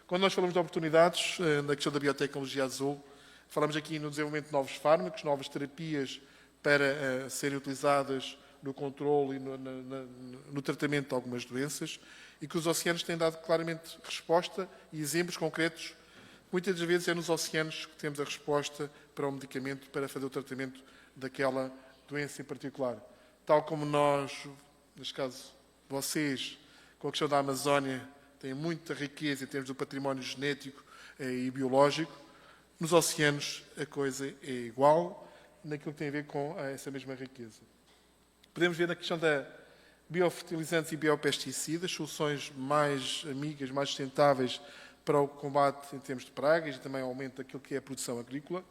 Quando nós falamos de oportunidades, na questão da biotecnologia azul, falamos aqui no desenvolvimento de novos fármacos, novas terapias para serem utilizadas no controle e no tratamento de algumas doenças e que os oceanos têm dado claramente resposta e exemplos concretos. Muitas das vezes é nos oceanos que temos a resposta para o medicamento, para fazer o tratamento daquela doença em particular. Tal como nós, neste caso vocês, com a questão da Amazónia, têm muita riqueza em termos do património genético e biológico, nos oceanos a coisa é igual naquilo que tem a ver com essa mesma riqueza. Podemos ver na questão da biofertilizantes e biopesticidas, soluções mais amigas, mais sustentáveis para o combate em termos de pragas e também o aumento daquilo que é a produção agrícola.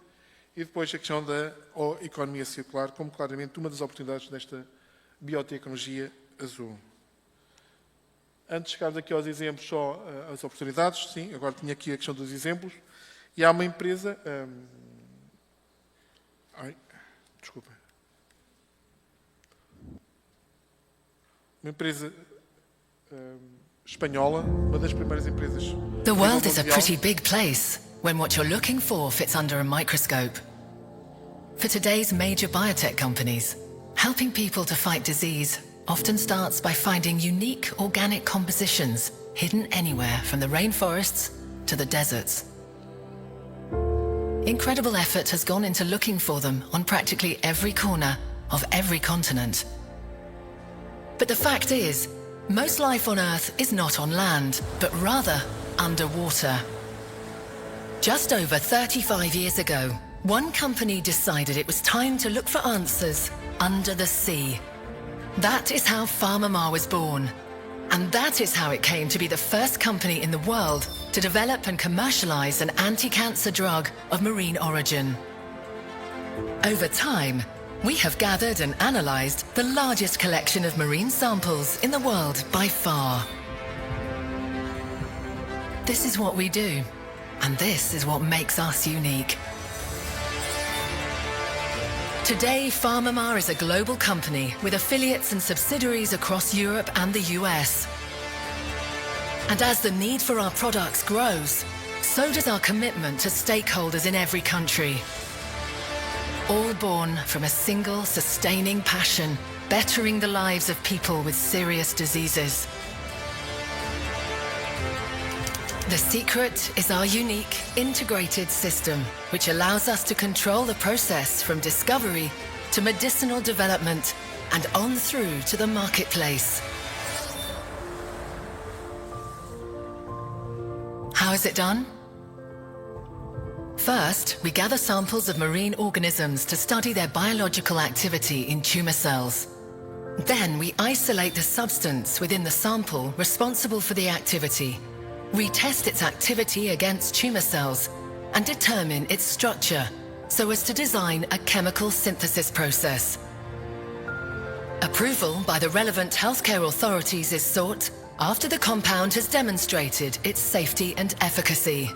E depois a questão da economia circular, como claramente uma das oportunidades desta biotecnologia azul. Antes de chegarmos aqui aos exemplos, só as oportunidades, sim, agora tinha aqui a questão dos exemplos. E há uma empresa... desculpa. Uma empresa espanhola, uma das primeiras empresas... The world is a mundial. pretty big place when what you're looking for fits under a microscope. For today's major biotech companies, helping people to fight disease often starts by finding unique organic compositions hidden anywhere from the rainforests to the deserts. Incredible effort has gone into looking for them on practically every corner of every continent. But the fact is, most life on Earth is not on land, but rather underwater. Just over 35 years ago, one company decided it was time to look for answers under the sea. That is how PharmaMar was born. And that is how it came to be the first company in the world to develop and commercialize an anti-cancer drug of marine origin. Over time, we have gathered and analyzed the largest collection of marine samples in the world by far. This is what we do, and this is what makes us unique. Today, PharmaMar is a global company with affiliates and subsidiaries across Europe and the US. And as the need for our products grows, so does our commitment to stakeholders in every country. All born from a single sustaining passion, bettering the lives of people with serious diseases. The secret is our unique, integrated system, which allows us to control the process from discovery to medicinal development and on through to the marketplace. How is it done? First, we gather samples of marine organisms to study their biological activity in tumor cells. Then we isolate the substance within the sample responsible for the activity. We test its activity against tumor cells and determine its structure so as to design a chemical synthesis process. Approval by the relevant healthcare authorities is sought after the compound has demonstrated its safety and efficacy.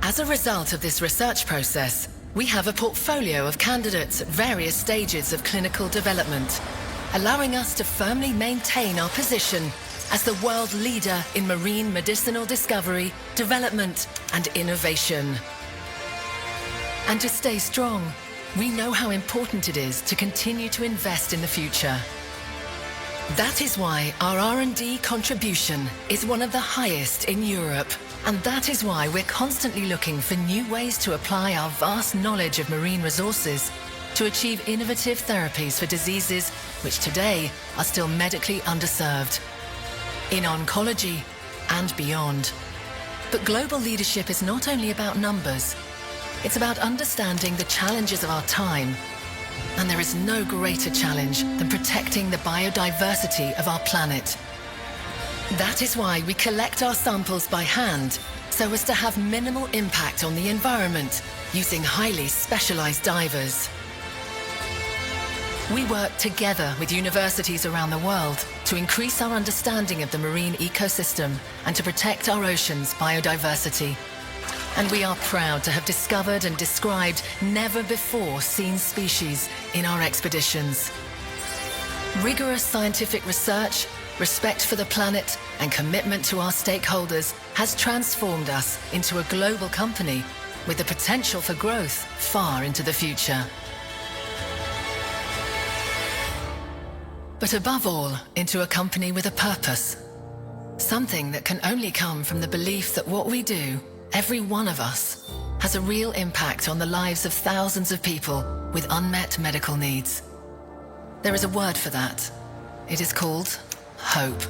As a result of this research process, we have a portfolio of candidates at various stages of clinical development, allowing us to firmly maintain our position as the world leader in marine medicinal discovery, development, and innovation. And to stay strong, we know how important it is to continue to invest in the future. That is why our R&D contribution is one of the highest in Europe. And that is why we're constantly looking for new ways to apply our vast knowledge of marine resources to achieve innovative therapies for diseases which today are still medically underserved, in oncology and beyond. But global leadership is not only about numbers, it's about understanding the challenges of our time. And there is no greater challenge than protecting the biodiversity of our planet. That is why we collect our samples by hand, so as to have minimal impact on the environment, using highly specialized divers. We work together with universities around the world to increase our understanding of the marine ecosystem and to protect our oceans' biodiversity. And we are proud to have discovered and described never-before-seen species in our expeditions. Rigorous scientific research, respect for the planet, and commitment to our stakeholders has transformed us into a global company with the potential for growth far into the future. But above all, into a company with a purpose. Something that can only come from the belief that what we do, every one of us, has a real impact on the lives of thousands of people with unmet medical needs. There is a word for that. It is called hope.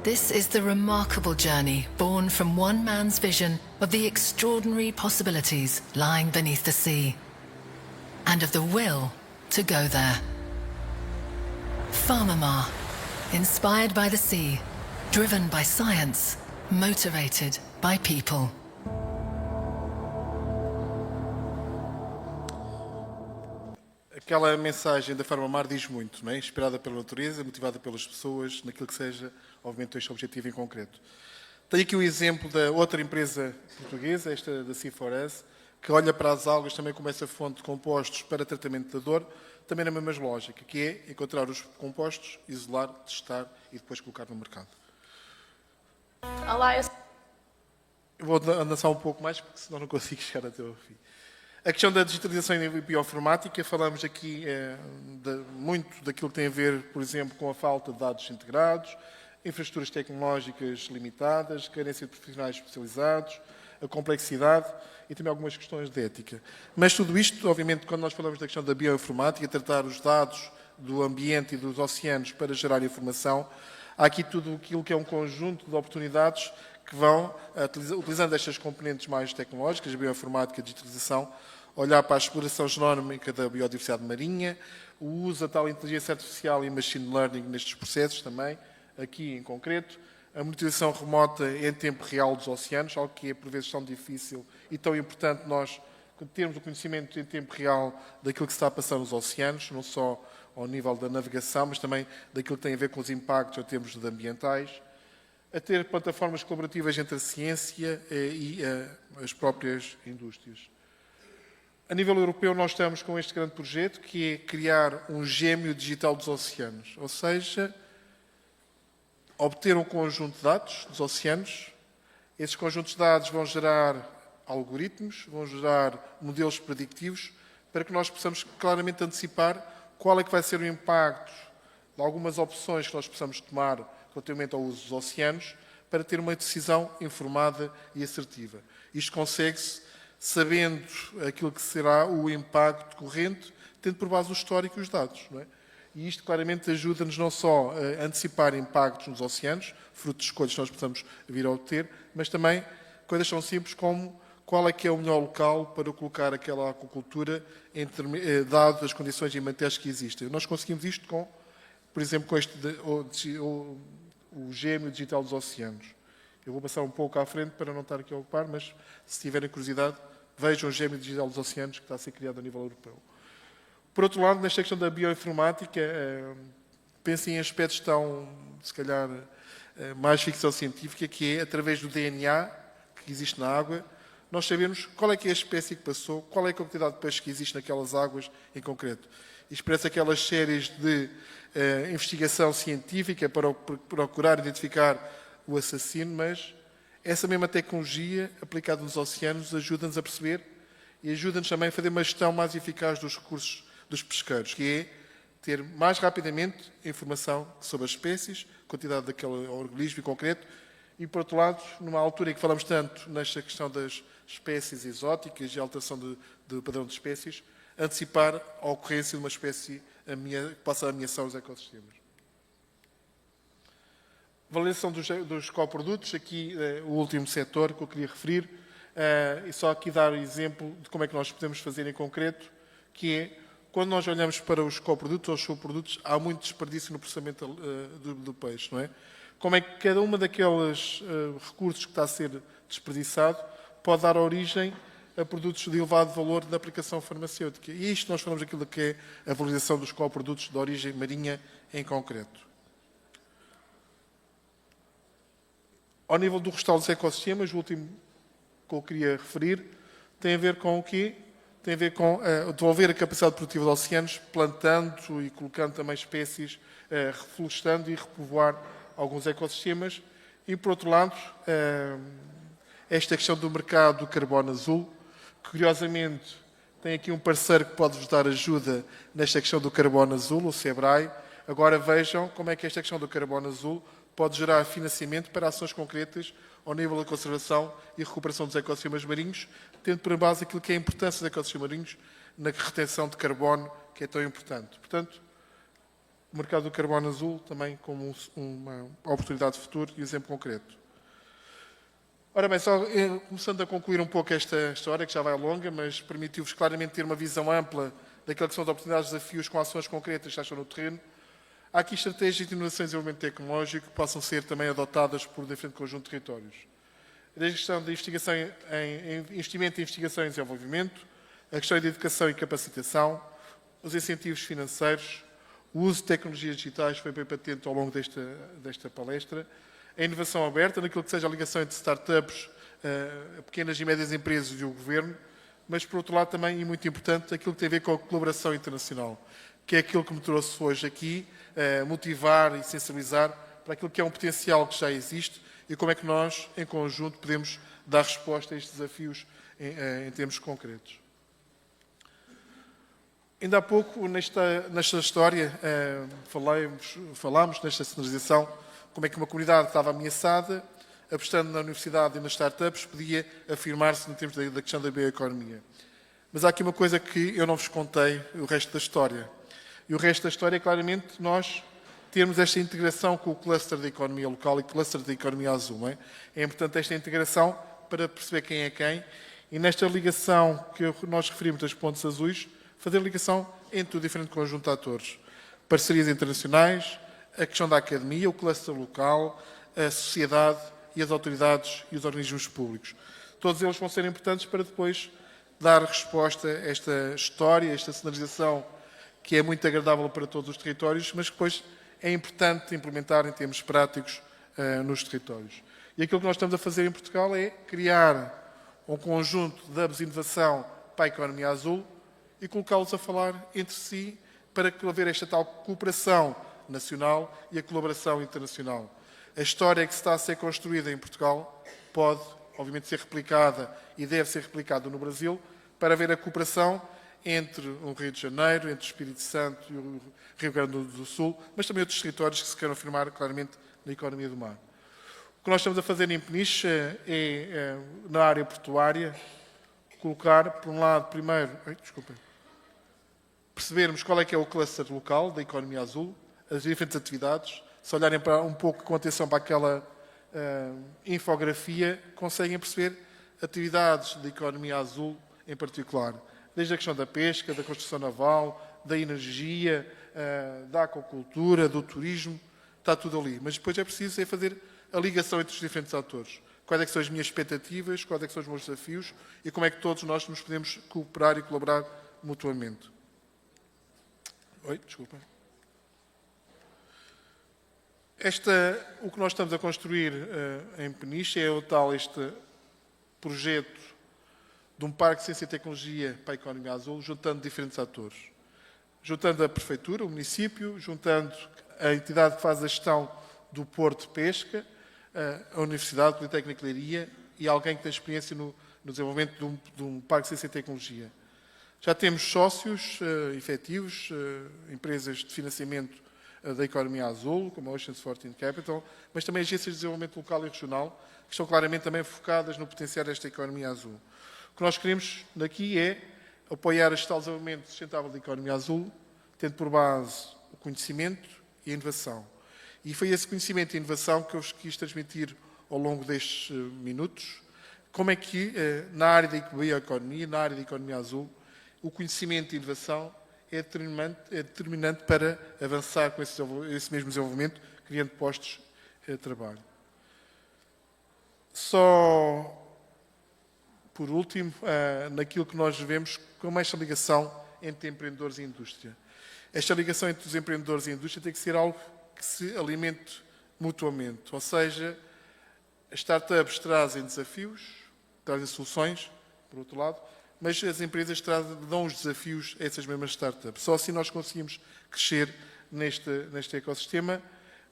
This is the remarkable journey born from one man's vision of the extraordinary possibilities lying beneath the sea, and of the will to go there. PharmaMar, inspired by the sea, driven by science, motivated by people. Aquela mensagem da PharmaMar diz muito, não é? Inspirada pela natureza, motivada pelas pessoas, naquilo que seja, obviamente, este objetivo em concreto. Tenho aqui o exemplo da outra empresa portuguesa, esta da C4S, que olha para as algas também como essa fonte de compostos para tratamento da dor, também na mesma lógica, que é encontrar os compostos, isolar, testar e depois colocar no mercado. Olá, Eu vou avançar um pouco mais, porque senão não consigo chegar até ao fim. A questão da digitalização e bioinformática, falamos aqui muito daquilo que tem a ver, por exemplo, com a falta de dados integrados, infraestruturas tecnológicas limitadas, carência de profissionais especializados, a complexidade e também algumas questões de ética. Mas tudo isto, obviamente, quando nós falamos da questão da bioinformática, tratar os dados do ambiente e dos oceanos para gerar informação, há aqui tudo aquilo que é um conjunto de oportunidades que vão, utilizando estas componentes mais tecnológicas, a bioinformática e a digitalização, olhar para a exploração genómica da biodiversidade marinha, o uso da tal inteligência artificial e machine learning nestes processos também, aqui em concreto, a monitorização remota em tempo real dos oceanos, algo que é por vezes tão difícil e tão importante nós termos o conhecimento em tempo real daquilo que se está a passar nos oceanos, não só ao nível da navegação, mas também daquilo que tem a ver com os impactos em termos ambientais, a ter plataformas colaborativas entre a ciência e as próprias indústrias. A nível europeu, nós estamos com este grande projeto, que é criar um gêmeo digital dos oceanos, ou seja, obter um conjunto de dados dos oceanos. Esses conjuntos de dados vão gerar algoritmos, vão gerar modelos predictivos, para que nós possamos claramente antecipar qual é que vai ser o impacto de algumas opções que nós possamos tomar relativamente ao uso dos oceanos, para ter uma decisão informada e assertiva. Isto consegue-se sabendo aquilo que será o impacto corrente, tendo por base o histórico e os dados, não é? E isto claramente ajuda-nos não só a antecipar impactos nos oceanos, fruto de escolhas que nós possamos vir a obter, mas também coisas tão simples como qual é que é o melhor local para colocar aquela aquacultura, dado as condições ambientais que existem. Nós conseguimos isto com, por exemplo, com o gêmeo digital dos oceanos. Eu vou passar um pouco à frente para não estar aqui a ocupar, mas se tiverem curiosidade, vejam o gêmeo digital dos oceanos que está a ser criado a nível europeu. Por outro lado, nesta questão da bioinformática, pensem em aspectos tão, se calhar, mais ficção científica, que é, através do DNA que existe na água, nós sabemos qual é que é a espécie que passou, qual é a quantidade de peixe que existe naquelas águas em concreto. Isto parece aquelas séries de investigação científica para procurar identificar o assassino, mas essa mesma tecnologia aplicada nos oceanos ajuda-nos a perceber e ajuda-nos também a fazer uma gestão mais eficaz dos recursos dos pesqueiros, que é ter mais rapidamente informação sobre as espécies, quantidade daquele organismo em concreto, e, por outro lado, numa altura em que falamos tanto nesta questão das espécies exóticas e a alteração do padrão de espécies, antecipar a ocorrência de uma espécie que possa ameaçar os ecossistemas. Valorização dos coprodutos, aqui o último setor que eu queria referir, e só aqui dar exemplo de como é que nós podemos fazer em concreto, que é, quando nós olhamos para os coprodutos ou os subprodutos, há muito desperdício no processamento do peixe, não é? Como é que cada uma daqueles recursos que está a ser desperdiçado pode dar origem a produtos de elevado valor da aplicação farmacêutica. E isto nós falamos daquilo que é a valorização dos coprodutos de origem marinha em concreto. Ao nível do restauro dos ecossistemas, o último que eu queria referir tem a ver com o quê? Tem a ver com devolver a capacidade produtiva dos oceanos, plantando e colocando também espécies, reflorestando e repovoar alguns ecossistemas. E, por outro lado, esta questão do mercado do carbono azul, que, curiosamente, tem aqui um parceiro que pode-vos dar ajuda nesta questão do carbono azul, o SEBRAE. Agora vejam como é que esta questão do carbono azul pode gerar financiamento para ações concretas ao nível da conservação e recuperação dos ecossistemas marinhos, tendo por base aquilo que é a importância dos ecossistemas marinhos na retenção de carbono, que é tão importante. Portanto, o mercado do carbono azul também como uma oportunidade de futuro e exemplo concreto. Ora bem, só começando a concluir um pouco esta história, que já vai longa, mas permitiu-vos claramente ter uma visão ampla daquilo que são as oportunidades e desafios com ações concretas que já estão no terreno. Há aqui estratégias de inovação e desenvolvimento tecnológico que possam ser também adotadas por um diferente conjunto de territórios. Desde a questão de investigação investimento em investigação e desenvolvimento, a questão de educação e capacitação, os incentivos financeiros, o uso de tecnologias digitais foi bem patente ao longo desta palestra, a inovação aberta, naquilo que seja a ligação entre startups, pequenas e médias empresas e o governo, mas, por outro lado, também, e muito importante, aquilo que tem a ver com a colaboração internacional, que é aquilo que me trouxe hoje aqui, motivar e sensibilizar para aquilo que é um potencial que já existe e como é que nós, em conjunto, podemos dar resposta a estes desafios em termos concretos. Ainda há pouco, nesta história, falámos nesta sinalização, como é que uma comunidade estava ameaçada, apostando na universidade e nas startups, podia afirmar-se no termos da questão da bioeconomia. Mas há aqui uma coisa que eu não vos contei, o resto da história. E o resto da história é claramente nós termos esta integração com o cluster da economia local e o cluster da economia azul. Não é? É importante esta integração para perceber quem é quem e nesta ligação que nós referimos das pontes azuis, fazer ligação entre o diferente conjunto de atores. Parcerias internacionais, a questão da academia, o cluster local, a sociedade e as autoridades e os organismos públicos. Todos eles vão ser importantes para depois dar resposta a esta história, a esta sinalização que é muito agradável para todos os territórios, mas que depois é importante implementar em termos práticos nos territórios. E aquilo que nós estamos a fazer em Portugal é criar um conjunto de hubs de inovação para a economia azul e colocá-los a falar entre si para haver esta tal cooperação nacional e a colaboração internacional. A história que está a ser construída em Portugal pode, obviamente, ser replicada e deve ser replicada no Brasil para haver a cooperação entre o Rio de Janeiro, entre o Espírito Santo e o Rio Grande do Sul, mas também outros territórios que se queiram afirmar claramente na economia do mar. O que nós estamos a fazer em Peniche é, na área portuária, colocar, por um lado, primeiro, percebermos qual é que é o cluster local da economia azul, as diferentes atividades. Se olharem para um pouco com atenção para aquela infografia, conseguem perceber atividades da economia azul em particular. Desde a questão da pesca, da construção naval, da energia, da aquacultura, do turismo, está tudo ali. Mas depois é preciso fazer a ligação entre os diferentes atores. Quais é que são as minhas expectativas, quais é que são os meus desafios e como é que todos nós nos podemos cooperar e colaborar mutuamente. Desculpa. O que nós estamos a construir em Peniche é este projeto de um parque de ciência e tecnologia para a economia azul, juntando diferentes atores. Juntando a Prefeitura, o município, juntando a entidade que faz a gestão do Porto de Pesca, a Universidade Politécnica de Leiria e alguém que tem experiência no desenvolvimento de um parque de ciência e tecnologia. Já temos sócios efetivos, empresas de financiamento da economia azul, como a Oceans 14 Capital, mas também agências de desenvolvimento local e regional, que estão claramente também focadas no potenciar esta economia azul. O que nós queremos daqui é apoiar este tal desenvolvimento sustentável da economia azul, tendo por base o conhecimento e a inovação. E foi esse conhecimento e inovação que eu vos quis transmitir ao longo destes minutos, como é que na área da bioeconomia, na área da economia azul, o conhecimento e inovação é determinante para avançar com esse mesmo desenvolvimento, criando postos de trabalho. Só por último, naquilo que nós vemos como esta ligação entre empreendedores e indústria. Esta ligação entre os empreendedores e a indústria tem que ser algo que se alimente mutuamente, ou seja, as startups trazem desafios, trazem soluções, por outro lado, mas as empresas dão os desafios a essas mesmas startups. Só assim nós conseguimos crescer neste ecossistema,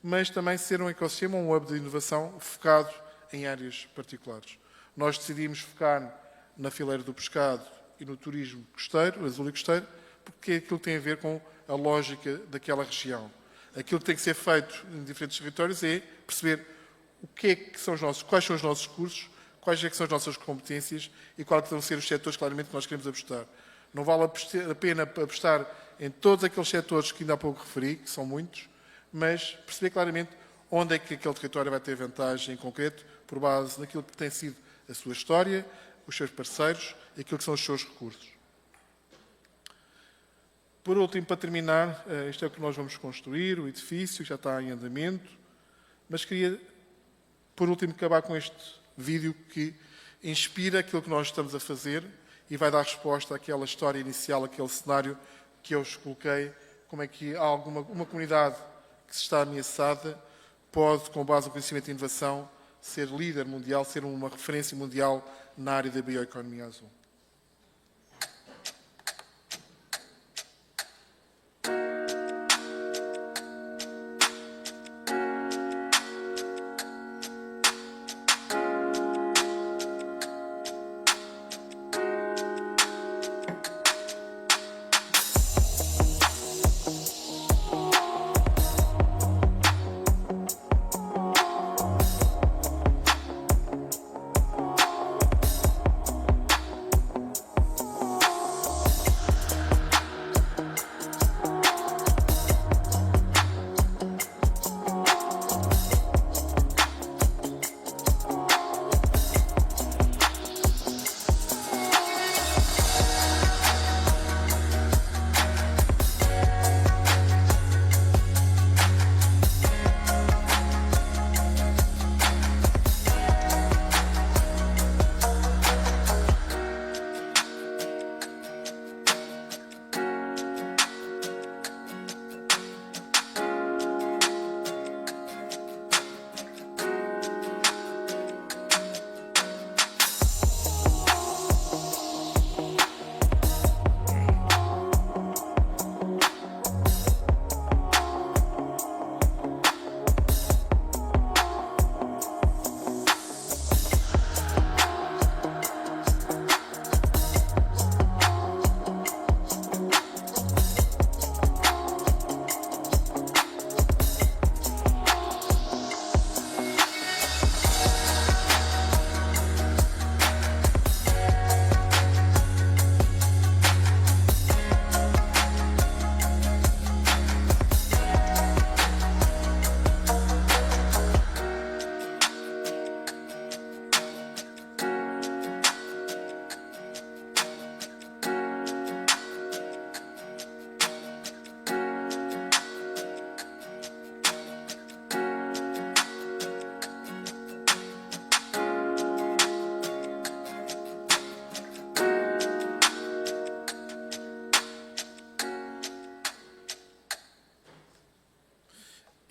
mas também ser um ecossistema, um hub de inovação focado em áreas particulares. Nós decidimos focar na fileira do pescado e no turismo costeiro, azul e costeiro, porque é aquilo que tem a ver com a lógica daquela região. Aquilo que tem que ser feito em diferentes territórios é perceber quais são os nossos recursos, quais é que são as nossas competências e quais vão ser os setores claramente que nós queremos apostar. Não vale a pena apostar em todos aqueles setores que ainda há pouco referi, que são muitos, mas perceber claramente onde é que aquele território vai ter vantagem em concreto, por base naquilo que tem sido a sua história, os seus parceiros e aquilo que são os seus recursos. Por último, para terminar, isto é o que nós vamos construir, o edifício já está em andamento, mas queria, por último, acabar com este vídeo que inspira aquilo que nós estamos a fazer e vai dar resposta àquela história inicial, àquele cenário que eu vos coloquei, como é que há uma comunidade que se está ameaçada pode, com base no conhecimento e inovação, ser líder mundial, ser uma referência mundial na área da bioeconomia azul.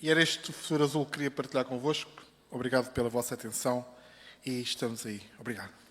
E era este o Futuro Azul que queria partilhar convosco. Obrigado pela vossa atenção e estamos aí. Obrigado.